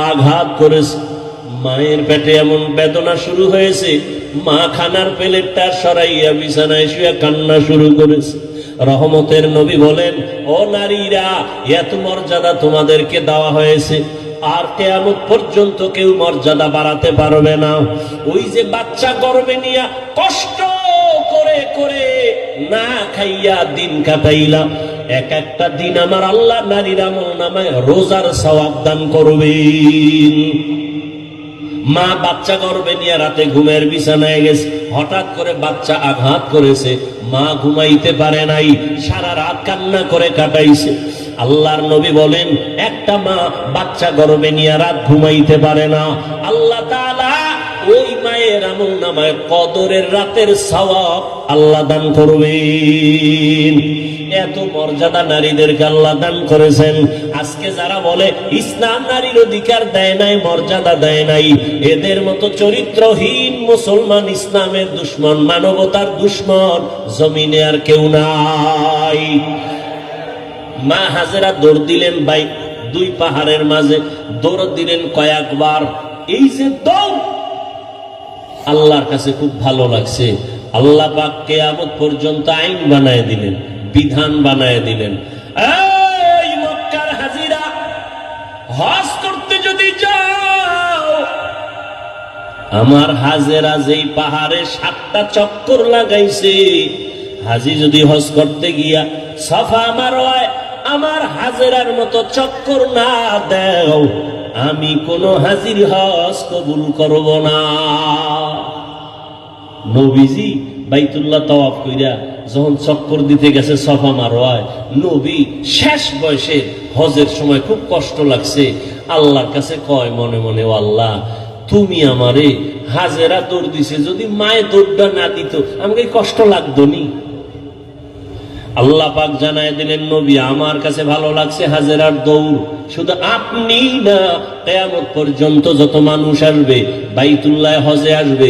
আঘাত করেছে, মায়ের পেটে এমন বেদনা শুরু হয়েছে, মা খানার প্লেটটা সরাইয়া বিছানায় শুয়ে কান্না শুরু করেছে। রহমতের নবী বলেন, ও নারীরা, এত মর্যাদা তোমাদেরকে দেওয়া হয়েছে, আর কিয়ামত পর্যন্ত কেউ মর্যাদা বাড়াতে পারবে না। ওই যে বাচ্চা গর্ভে নিয়ে কষ্ট করে করে না খাইয়া দিন কাটাইলা, এক একটা দিন আমার আল্লাহ নারীর আমল নামায় রোজার সওয়াব দান করবেন। মা বাচ্চা গর্ভে নিয়ে রাতে ঘুমের বিছানায় গেছে, হঠাৎ করে বাচ্চা আঘাত করেছে, মা ঘুমাইতে পারে নাই, সারা রাত কান্না করে কাটাইছে। আল্লাহর নবী বলেন, একটা মা বাচ্চা গর্ভে নিয়ে রাত ঘুমাইতে পারে না, আল্লাহ তাআলা ওই মায়ের আমল নামায় কদরের রাতের সওয়াব আল্লাহ দান করবেন। এত মর্যাদা নারীদেরকে আল্লাহ দান করেছেন। আজকে যারা বলে ইসলাম নারীর অধিকার দেয় নাই, মর্যাদা দেয় নাই, এদের মতো চরিত্রহীন মুসলমান, ইসলামের দুশ্মন, মানবতার দুশ্মন জমিনে আর কেউ নাই। মা হাজেরা দৌড় দিলেন ভাই দুই পাহাড়ের মাঝে, দৌড় দিলেন কয়েকবার। এই যে দৌড় আল্লাহর কাছে খুব ভালো লাগছে। আল্লাহ পাক কিয়ামত পর্যন্ত আইন বানায় দিলেন, বিধান বানায় দিলেন। এই মক্কার হাজিরা, হজ করতে যদি যাও, আমার হাজেরা যেই পাহাড়ে 7টা চক্কর লাগাইছে, হাজি যদি হজ করতে গিয়া সাফা মারওয়ায় আমার হাজেরার মতো চক্কর না দাও, আমি কোন হাজির হজ কবুল করব না। নবীজি বাইতুল্লাহ তাওয়াফ কইরা যখন চক্কর দিতে গেছে সাফা মারওয়ায়, নবী শেষ বয়সে হজের সময় খুব কষ্ট লাগছে, আল্লাহর কাছে কয় মনে মনে, ও আল্লাহ, তুমি আমারে, হাজেরা দৌড় দিছে, যদি মায়ে দৌড়টা না দিত আমাকে কষ্ট লাগতো নি। আল্লাহ পাক জানায় দিলেন, নবী, আমার কাছে ভালো লাগছে হাজেরার দৌড়, শুধু আপনি না, কিয়ামত পর্যন্ত যত মানুষ আসবে, বাইতুল্লাহ হজে আসবে,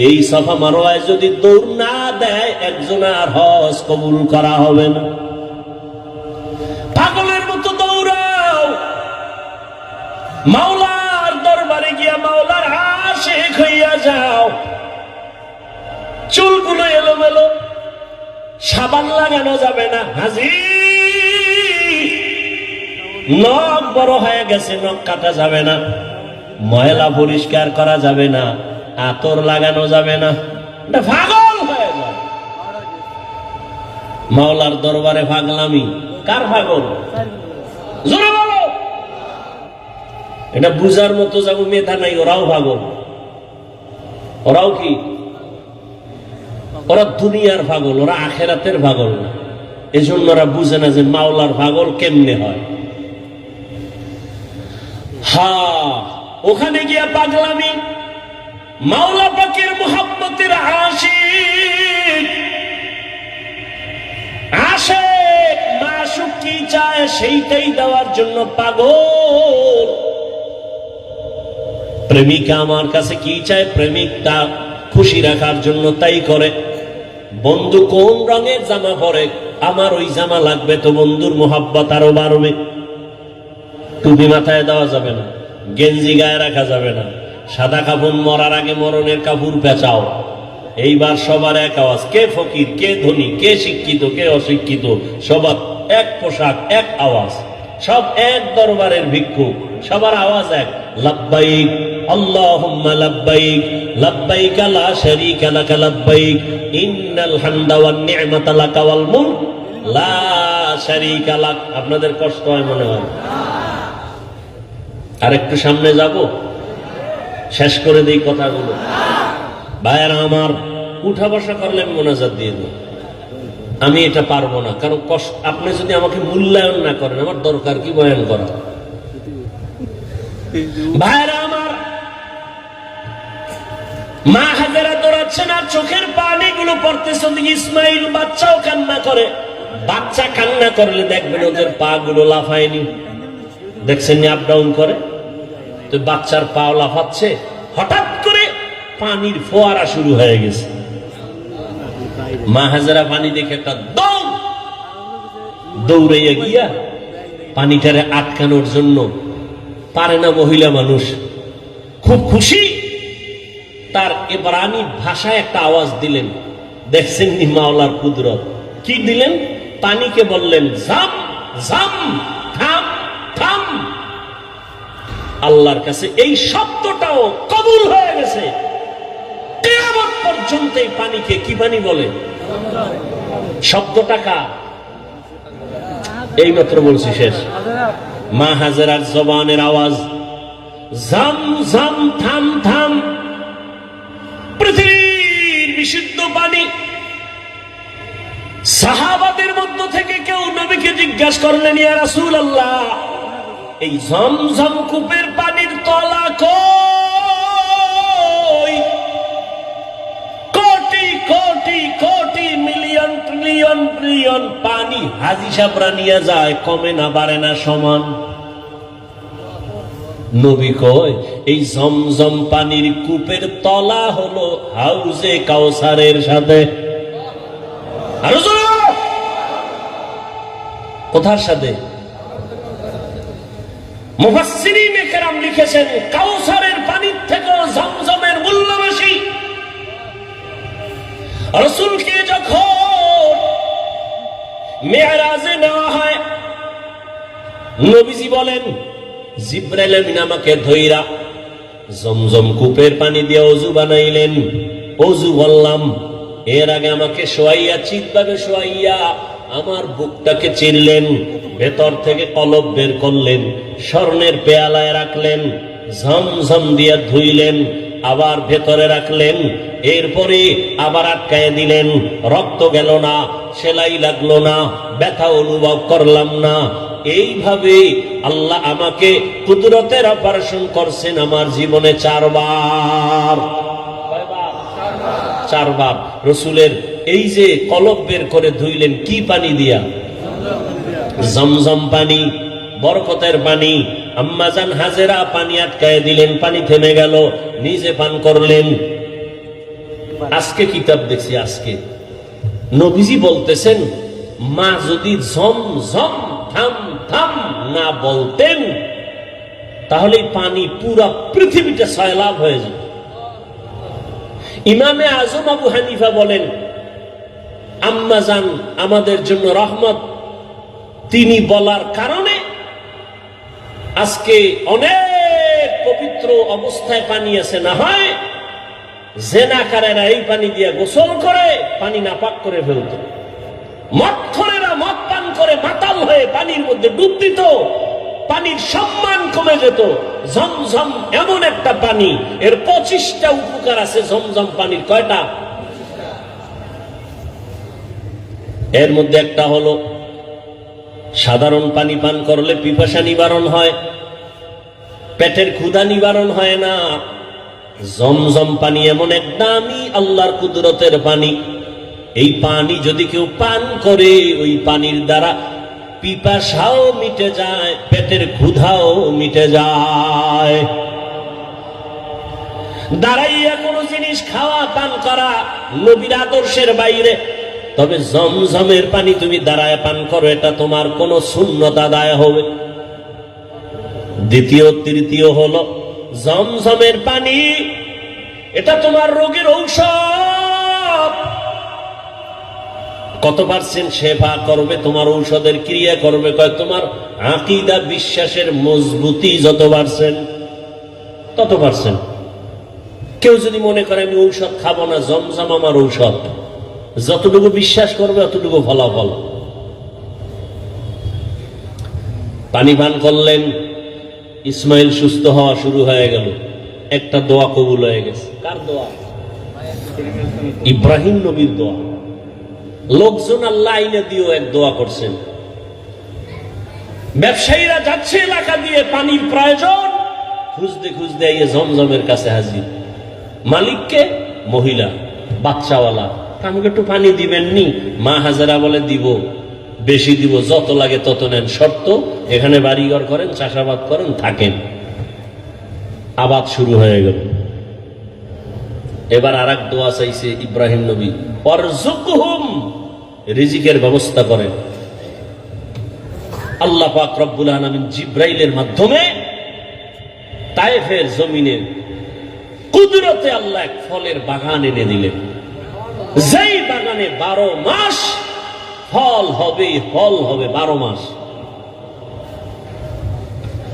এই সাফা মারওয়ায় যদি দৌড় না দেয়, একজন আর হজ কবুল করা হবে না। পাগলের মতো দৌড়াও, মাওলার দরবারে গিয়া মাওলার আশিক হইয়া যাও। চুলগুলো এলোমেলো, সাবান লাগানো যাবে না, হাজি নখ বড় হয়ে গেছে, নখ কাটা যাবে না, ময়লা পরিষ্কার করা যাবে না, আতর লাগানো যাবে না, পাগল হয়ে যায়। মাওলার দরবারে পাগলামি, কার পাগল? জোরে বলো। এটা বুঝার মতো যাবো মেধা নাই, ওরাও পাগল। ওরাও কি? ওরা দুনিয়ার পাগল, ওরা আখেরাতের পাগল না। এজন্য ওরা বুঝে না যে মাওলার পাগল কেমনে হয়। ওখানে গিয়া পাগলামি, মাওলা পাকের মুহাব্বতের আশিক, আশিক মাশুক কি চায় সেইটাই দেওয়ার জন্য পাগল। প্রেমিকা আমার কাছে কি চায়, প্রেমিকটা খুশি রাখার জন্য তাই করে। বন্ধু কোন রঙের জামা পরে, আমার ওই জামা লাগবে, তো বন্ধুর মোহাব্বত আরো বাড়বে। টুপি মাথায় দেওয়া যাবে না, গেঞ্জি গায়ে রাখা যাবে না, সাদা কাপড়, মরার আগে মরণের কাপড় পেঁচাও, এইবার সবার এক আওয়াজ, কে ফকির, কে ধনী, কে শিক্ষিত, কে অশিক্ষিত, সবার এক পোশাক, এক আওয়াজ, সব এক দরবারের ভিক্ষুক, সবার আওয়াজ এক, লাব্বাইক আল্লাহুম্মা লাব্বাইক, লাব্বাইক লা শারীকা লাক লাব্বাইক, ইন্নাল হামদা ওয়ান নি'মাতা লাকা ওয়াল মুলক লা শারীকা লাক। আপনাদের কষ্ট হয় মনে হয়? আরেকটু সামনে যাব, শেষ করে দেই কথাগুলো। ভাইয়েরা আমার, উঠা বসা করলে আমি মোনাজাত দিয়ে দেব। আমি এটা পারবো না, কারণ কষ্ট, আপনি যদি আমাকে মূল্যায়ন না করেন, আমার দরকার কি বয়ান করা? ভাইয়েরা আমার, মা হাজেরা দৌড়াচ্ছেন আর চোখের পানিগুলো পড়তেছে। ওদিকে ইসমাইল বাচ্চাও কান্না করে। বাচ্চা কান্না করলে দেখবেন ওদের পা গুলো লাফায়নি, দেখছেন আপ ডাউন করে, তো বাচ্চার পা লাফাচ্ছে। হঠাৎ করে পানির ফোয়ারা শুরু হয়ে গেছে। মা হাজেরা পানি দেখে একটা দৌড়াইয়া গিয়া পানিটারে আটকানোর জন্য, পারে না মহিলা মানুষ, খুব খুশি, তার ইব্রানি ভাষায় একটা আওয়াজ দিলেন। দেখছেন নি মাওলার কুদরত, কি দিলেন? পানিকে বললেন জাম জাম, থাম থাম। আল্লাহর কাছে এই শব্দটাও কবুল হয়ে গেছে। কিয়ামত পর্যন্ত এই পানিকে কি পানি বলে? শব্দটা কার? এইমাত্র বলছি, শেষ। মা হাজেরার জবানের আওয়াজ, জাম জাম, থাম থাম। পৃথিবীর বিশুদ্ধ পানি। সাহাবাদের মধ্য থেকে কেউ নবীকে জিজ্ঞাসা করলেন, ইয়া রাসূলুল্লাহ, এই জমজম কূপের পানির তলা কই? Crore crore crore, million trillion trillion পানি হাজী সাহেবরা নিয়ে যায়, কমে না বাড়ে না, সমান। নবী কয়, এই জমজম পানির কূপের তলা হলো হাউজে কাউসারের সাথে। কোথার সাথে? মুফাসসিরিনে কেরাম লিখেছেন, কাউসারের পানির থেকেও জমজমের মূল্য বেশি। রাসূলকে যখন মেরাজে নেওয়া হয়, নবীজি বলেন, জিবরাইল আমিন আমাকে ধইরা জমজম কূপের পানি দিয়ে ওযু বানাইলেন। ওযু বললাম, এর আগে আমাকে শোয়াইয়া, চিৎভাবে শোয়াইয়া আমার বুকটাকে চিরলেন, ভেতর থেকে কলব বের করলেন, স্বর্ণের পেয়ালায় রাখলেন, ঝমঝম দিয়া ধুইলেন, আবার ভেতরে রাখলেন, এরপরে আবার আটকায় দিলেন। রক্ত গেল না, সেলাই লাগলো না, ব্যথা অনুভব করলাম না। এইভাবে আল্লাহ আমাকে কুদরতের অপারেশন করছেন আমার জীবনে 4 বার। 4 বার রসুলের এই যে কলব বের করে ধুইলেন, কি পানি দিয়া? জমজম পানি, বরকতের পানি। আম্মাজান হাজেরা পানি আটকায় দিলেন, পানি থেমে গেল, নিজে পান করলেন। আজকে কিতাব দেখছি, আজকে নবীজি বলতেছেন, মা যদি ঝম ঝম থাম থাম না বলতেন, তাহলে পানি পুরা পৃথিবীতে সয়লাভ হয়ে যেত। ইমামে আজম আবু হানিফা বলেন, আম্মাজান আমাদের জন্য রহমত, তিনি বলার কারণে আজকে অনেক পবিত্র অবস্থায় পানি আছে। না হয় জেনাকারেরা এই পানি দিয়ে গোসল করে পানি নাপাক করে ফেলত, মদখোরেরা মদ পান করে মাতাল হয়ে পানির মধ্যে ডুব দিত, পানির সম্মান কমে যেত। ঝমঝম এমন একটা পানি, এর 25টা উপকার আছে ঝমঝম পানির। কয়টা? এর মধ্যে একটা হলো, সাধারণ পানি পান করলে পিপাসা নিবারণ হয়, পেটের ক্ষুধা নিবারণ হয় না। জমজম পানি এমন এক দামি আল্লাহর কুদরতের পানি, এই পানি যদি কেউ পান করে, ওই পানির দ্বারা পিপাসাও মিটে যায়, পেটের ক্ষুধাও মিটে যায়। দাঁড়াইয়া কোনো জিনিস খাওয়া পান করা নবীর আদর্শের বাইরে। তবে জমজমের পানি তুমি দাঁড়ায় পান করো, এটা তোমার কোন সুন্নত আদায় হবে। দ্বিতীয় তৃতীয় হলো, জমজমের পানি এটা তোমার রোগের ঔষধ। কত পার্সেন্ট সেবা করবে, তোমার ঔষধের ক্রিয়া করবে, কয় তোমার আকীদা বিশ্বাসের মজবুতি যত পার্সেন্ট তত পার্সেন্ট। কেউ যদি মনে করে আমি ঔষধ খাবো না, জমজম আমার ঔষধ, যতটুকু বিশ্বাস করবে অতটুকু ফলাফল। পানি পান করলেন, ইসমাইল সুস্থ হওয়া শুরু হয়ে গেল, একটা দোয়া কবুল হয়ে গেছে। কার দোয়া? ইব্রাহিম নবীর দোয়া। লোকজন আল্লাহ আইনে দিয়েও এক দোয়া করছেন। ব্যবসায়ীরা যাচ্ছে এলাকা দিয়ে, পানির প্রয়োজন, খুঁজতে খুঁজতে এই জমজমের কাছে হাজির। মালিককে? মহিলা, বাচ্চাওয়ালা। আমাকে একটু পানি দিবেন নি? মা হাজারা বলে দিব, বেশি দিব, যত লাগে তত নেন, শর্ত এখানে বাড়িঘর করেন, চাষাবাদ করেন, থাকেন। আবাদ শুরু হয়ে গেল। এবার আর এক দোয়া চাইছে ইব্রাহিম নবী, ওয়ারযুকহুম, রিজিকের ব্যবস্থা করেন। আল্লাহ পাক রব্বুল আলামিন জিব্রাইলের মাধ্যমে তায়েফের জমিনে কুদরতে আল্লাহ এক ফলের বাগান এনে দিলেন, যেই বাগানে 12 মাস ফল হবে, ফল হবে 12 মাস।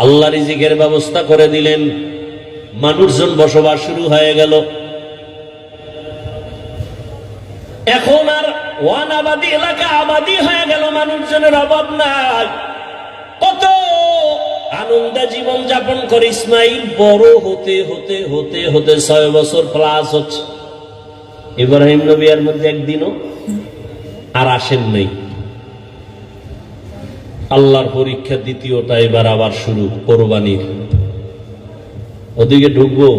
আল্লাহ রিজিকের ব্যবস্থা করে দিলেন, মানুষজন বসবাস শুরু হয়ে গেল। এখন আর ওয়ানাবাদী এলাকা আবাদী হয়ে গেল, মানুষজনের অভাব নাই। কত আনন্দে জীবন যাপন করে ইসমাইল। বড় হতে হতে হতে হতে 6 বছর প্লাস হচ্ছে। ইব্রাহিম নবী এর মধ্যে একদিনও আর আসেন নাই। আল্লাহর পরীক্ষা দ্বিতীয়টা এবার আবার শুরু, কোরবানির। ওদিকে ঢুকবো।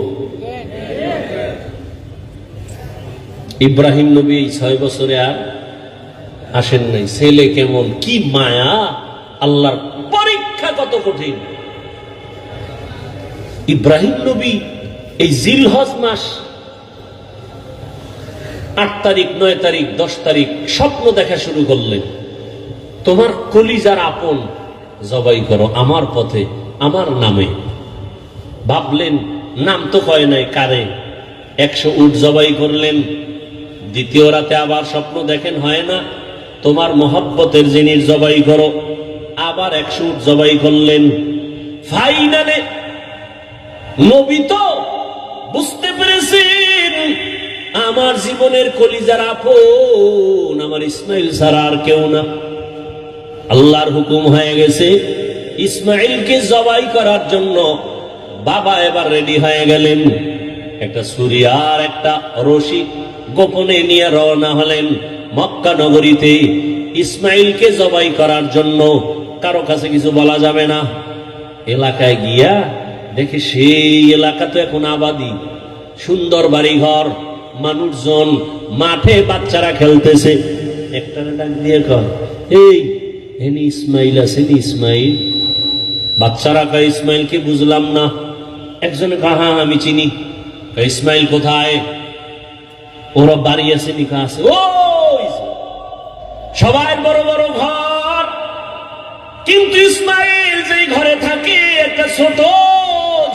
ইব্রাহিম নবী 6 বছরে আর আসেন নাই। ছেলে কেমন, কি মায়া, আল্লাহর পরীক্ষা কত কঠিন। ইব্রাহিম নবী এই জিলহজ মাস 8 তারিখ, 9 তারিখ, 10 তারিখ স্বপ্ন দেখা শুরু করলেন, তোমার কলিজার আপন জবাই করো আমার পথে, আমার নামে। ভাবলেন, নাম তো কয় নাই কারে। 100 উট জবাই করলেন। দ্বিতীয় রাতে আবার স্বপ্ন দেখেন, হয় না, তোমার মহব্বতের জিনিস জবাই করো। আবার 100 উট জবাই করলেন। ফাইনালে নবী তো বুঝতে পেরেছেন, আমার জীবনের কলিজার আপন আমার ইসমাইল ছাড়া আর কেউ না। আল্লাহর হুকুম হয়ে গেছে, ইসমাইলকে জবাই করার জন্য বাবা এবার রেডি হয়ে গেলেন। একটা ছুরি আর একটা রশি গোপনে নিয়ে রওনা হলেন মক্কা নগরীতে ইসমাইলকে জবাই করার জন্য। কারো কাছে কিছু বলা যাবে না। এলাকায় গিয়া দেখে সেই এলাকা তো এখন আবাদি, সুন্দর বাড়িঘর, মানুষজন, মাঠে বাচ্চারা খেলতেছে। একটা ডাক দিয়ে কয়, এই এনি ইসমাইল আছেন? ইসমাইল? বাচ্চারা কয়, ইসমাইলকে বুঝলাম না। একজনে কয়, হ্যাঁ আমি চিনি। ইসমাইল কোথায়? ওরা বাড়ি আছে, নিকা আছে। ও সবাই বড় বড় ঘর, কিন্তু ইসমাইল যেই ঘরে থাকে একটা ছোট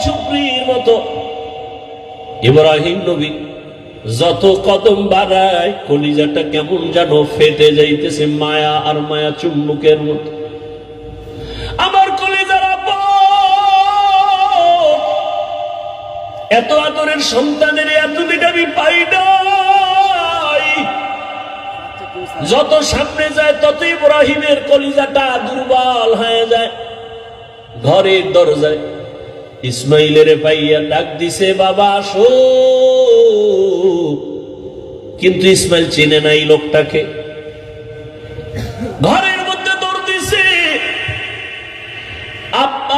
ঝুপড়ির মতো। ইব্রাহিম নবী যত কদম বাড়ায় কলিজাটা কেমন যেন ফেটে যাইতেছে, মায়া আর মায়া চুম্বকের মতো। আমার কলিজার আপন, এত আদরের সন্তানের এতদিন আমি পাই নাই। যত সামনে যায় তত ইব্রাহিমের কলিজাটা দুর্বল হয়ে যায়। ঘরের দরজায় ইসমাইলের পাইয়া ডাক দিছে, বাবা আসো। কিন্তু ইসমাইল চেনে নাই লোকটাকে। ঘরের মধ্যে দৌড় দিছে।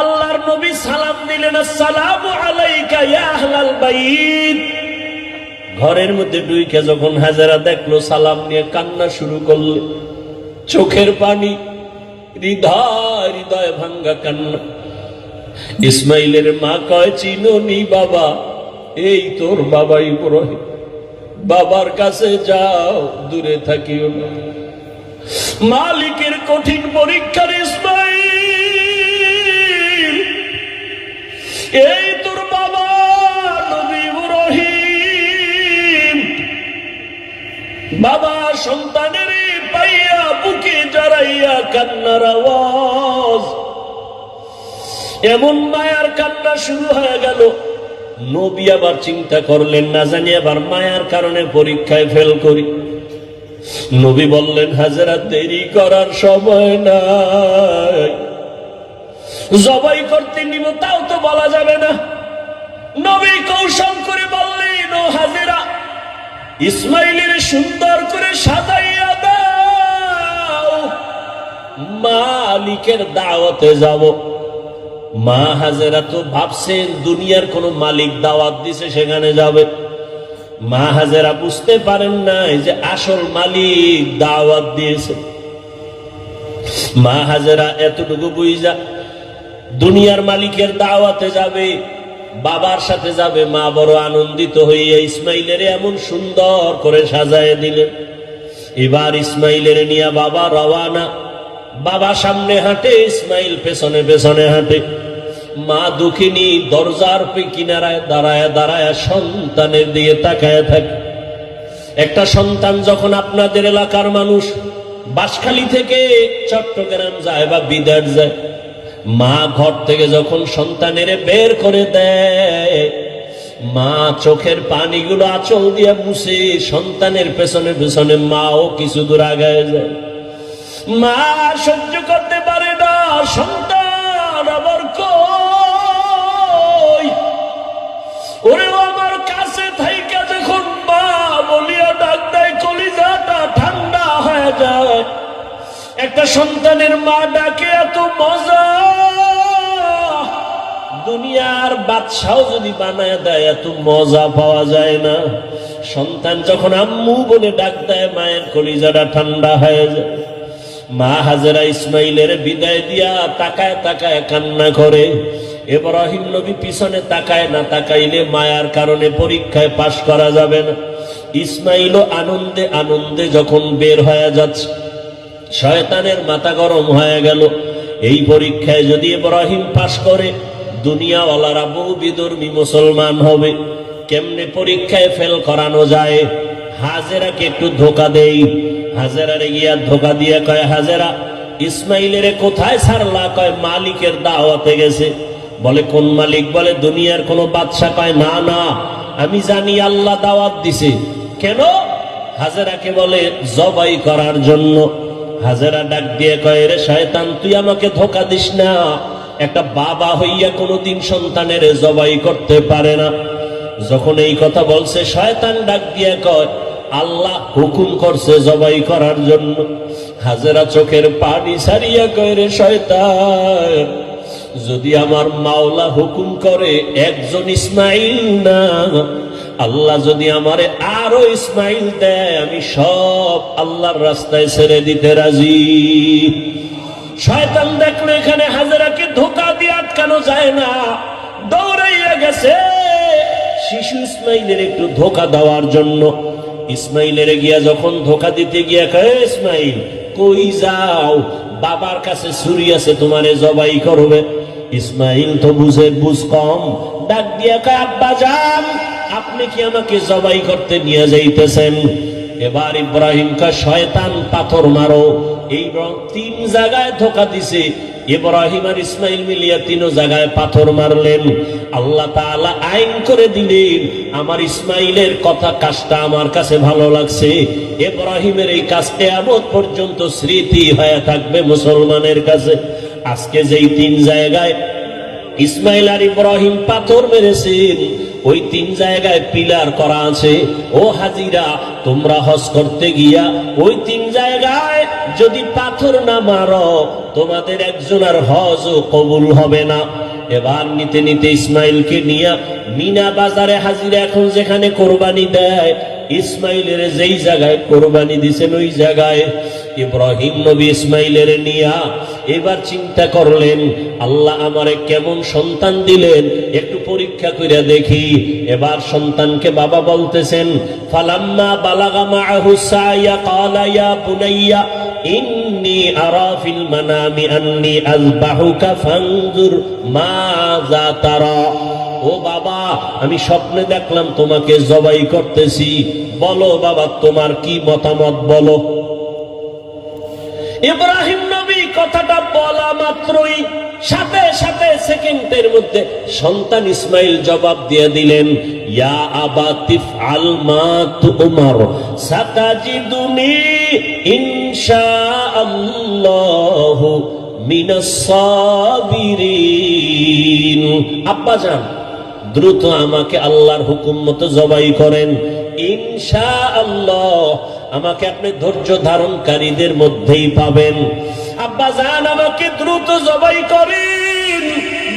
আল্লাহর নবী সালাম দিলেন, আসসালামু আলাইকা ইয়া আহলাল বাইত। ঘরের মধ্যে ঢুইকে যখন হাজেরা দেখলো, সালাম নিয়ে কান্না শুরু করল, চোখের পানি, হৃদয় হৃদয় ভাঙ্গা কান্না। ইসমাইলের মা কয়, চিনোনি বাবা? এই তোর বাবা ইব্রাহিম। বাবার কাছে যাও, দূরে থাকিও না। মালিকের কঠিন পরীক্ষার ইসমাইল, এই তোর বাবা নবী ইব্রাহিম। বাবা সন্তানের পাই কান্নার আওয়াজ, এমন মায়ার কান্না শুরু হয়ে গেল। নবী আবার চিন্তা করলেন, না জানি আবার মায়ার কারণে পরীক্ষায় ফেল করি। নবী বললেন, হাজেরা দেরি করার সময় নাই, জবাই করতে নিব তাও তো বলা যাবে না। নবী কৌশল করে বললেন, ও হাজেরা, ইসমাইলের সুন্দর করে সাজাইয়া দাও, মালিকের দাওয়াতে যাব। মা হাজেরা তো ভাবছেন দুনিয়ার কোন মালিক দাওয়াত দিছে সেখানে যাবে। মা হাজেরা বুঝতে পারেন নাই যে আসল মালিক দাওয়াত দিয়েছে। মা হাজেরা এতটুকু বুঝা দুনিয়ার মালিকের দাওয়াতে যাবে, বাবার সাথে যাবে। মা বড় আনন্দিত হইয়া ইসমাইলের এমন সুন্দর করে সাজায় দিলেন। এবার ইসমাইলের নিয়ে বাবা রওয়ানা। বাবা সামনে হাঁটে, ইসমাইল পেছনে পেছনে হাঁটে। মা দুঃখিনী দরজার কিনারায় দাঁড়ায় দাঁড়ায় সন্তানের দিয়ে তাকায় থাকে। একটা সন্তান যখন আপনাদের এলাকার মানুষ বাঁশখালী থেকে চট্টগ্রাম যায় বা বিদেশ যায়, মা ঘর থেকে যখন সন্তানের বের করে দেয়, মা চোখের পানিগুলো আঁচল দিয়ে মুছে সন্তানের পেছনে পেছনে মাও কিছু দূর আগায় যায়। মা সহ্য করতে পারে না, সন্তান আবার কই, ওরেও আমার কাছে থাইকা যখন মা বলিয়া ডাক দেয়, কলিজাটা ঠান্ডা হয়ে যায়। একটা সন্তানের মা ডাকে এত মজা, দুনিয়ার বাদশাহ যদি বানায় দেয় এত মজা পাওয়া যায় না। সন্তান যখন আম্মু বলে ডাক দেয়, মায়ের কলিজাটা ঠান্ডা হয়ে যায়। মা হাজেরা ইসমাইলের বিদায় দিয়া তাকায় তাকায় কান্না করে। ইব্রাহিম নবী পিছনে তাকায় না, তাকাইলে মায়ার কারণে পরীক্ষায় পাশ করা যাবে না। ইসমাইলও আনন্দে আনন্দে যখন বের হয়ে যাচ্ছে, শয়তানের মাথা গরম হয়ে গেল। এই পরীক্ষায় যদি ইব্রাহিম পাশ করে, দুনিয়াওয়ালারা বহু বিধর্মী মুসলমান হবে। কেমনে পরীক্ষায় ফেল করানো যায়? হাজেরাকে একটু ধোকা দেই। হাজেরারে গিয়া ধোকা দিয়ে কয়, হাজেরা, ইসমাইলের কোথায় ছাড়লা? কয় মালিকের দাওয়াতে গেছে। বলে কোন মালিক? বলে দুনিয়ার কোন বাদশা। কয় না না, আমি জানি আল্লাহ দাওয়াত দিছে। কেন? হাজেরাকে বলে জবাই করার জন্য। হাজেরা ডাক দিয়ে কয়, রে শয়তান, তুই আমাকে ধোকা দিস না। একটা বাবা হইয়া কোনোদিন সন্তানের জবাই করতে পারে না। যখন এই কথা বলছে, শয়তান ডাক দিয়ে কয়, আল্লাহ হুকুম করছে জবাই করার জন্য। হাজেরা চোখের পানি ছাড়িয়া কয়, রে শয়তান, যদি আমার মাওলা হুকুম করে একজন ইসমাইল না, আল্লাহ যদি আমারে আরো ইসমাইল দেয়, আমি সব আল্লাহর রাস্তায় ছেড়ে দিতে রাজি। শয়তান দেখলো এখানে হাজেরাকে ধোকা দিয়ে আটকানো যায় না, দৌড়াইয়া গেছে শিশু ইসমাইলের একটু ধোকা দেওয়ার জন্য। ইসমাইলের গিয়া যখন ধোকা দিতে গিয়া কয়, ইসমাইল কই যাও? বাবার কাছে ছুরি আছে, তোমারে জবাই করবে। ইসমাইল তো বুঝ কম, ডাক দিয়া কয়, আব্বা যান, আপনি কি আমাকে জবাই করতে নিয়ে যাইতেছেন? এবার ইব্রাহিম কয়, শয়তান, পাথর মারো। এই তিন জায়গায় ধোকা দিছে। ইব্রাহিম আর ইসমাইল মিলিয়া তিন জায়গায় পাথর মারলেন। আল্লাহ তাআলা আইন করে দিলেন, আমার ইসমাইলের কথা কাজটা আমার কাছে ভালো লাগছে। ইব্রাহিমের এই কাজ কিয়ামত পর্যন্ত স্মৃতি হয়ে থাকবে মুসলমানের কাছে। আজকে যেই তিন জায়গায় ইসমাইল আর ইব্রাহিম পাথর মেরেছেন, ওই তিন জায়গায় পিলার করা আছে। ও হাজিরা, তোমরা হজ করতে গিয়া ওই তিন জায়গায় যদি পাথর না মারো, তোমাদের একজনের হজও কবুল হবে না। এবার নিতে নিতে ইসমাইলকে নিয়ে মিনা বাজারে হাজিরা এখন যেখানে কোরবানি দেয়, ইসমাইলের যেই জায়গায় কোরবানি দিছেন ওই জায়গায় ইব্রাহিম নবী ইসমাইলের নিয়া এবার চিন্তা করলেন, আল্লাহ আমারে কেমন সন্তান দিলেন, একটু পরীক্ষা করে দেখি। এবার সন্তানকে বাবা বলতেছেন, ফালাম্মা বালাগা মাআহু সায়া ক্বালা ইয়া বুনাইয়া ইন্নী আরা ফিল মানামি আন্নী আযবাহুকা ফানজুর মাযা তারা। ও বাবা, আমি স্বপ্নে দেখলাম তোমাকে জবাই করতেছি, বলো বাবা তোমার কি মতামত বলো। ইব্রাহিম নবী কথাটা বলা মাত্রই সাথে সাথে সেকেন্ডের মধ্যে সন্তান ইসমাইল জবাব দিয়ে দিলেন, ইয়া আবাতি ফআল মা তুমার সাতাজিদুনি ইনশাআল্লাহু মিনাস সাবিরিন। আব্বাজান, দ্রুত আমাকে আল্লাহর হুকুম মতো জবাই করেন, ইনশাআল্লাহ আমাকে আপনি ধৈর্য ধারণকারীদের মধ্যেই পাবেন। আব্বাজান, আমাকে দ্রুত জবাই করেন,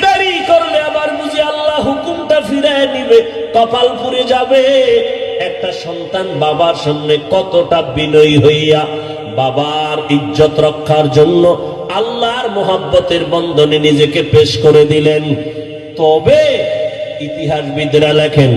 দেরি করলে আবার বুঝি আল্লাহ হুকুমটা ফিরিয়ে নিবে, কপাল পুড়ে যাবে। একটা সন্তান বাবার সামনে কতটা বিনয়ী হইয়া বাবার ইজ্জত রক্ষার জন্য আল্লাহর মোহাব্বতের বন্ধনে নিজেকে পেশ করে দিলেন। তবে ইতিহাসবিদরা লেখেন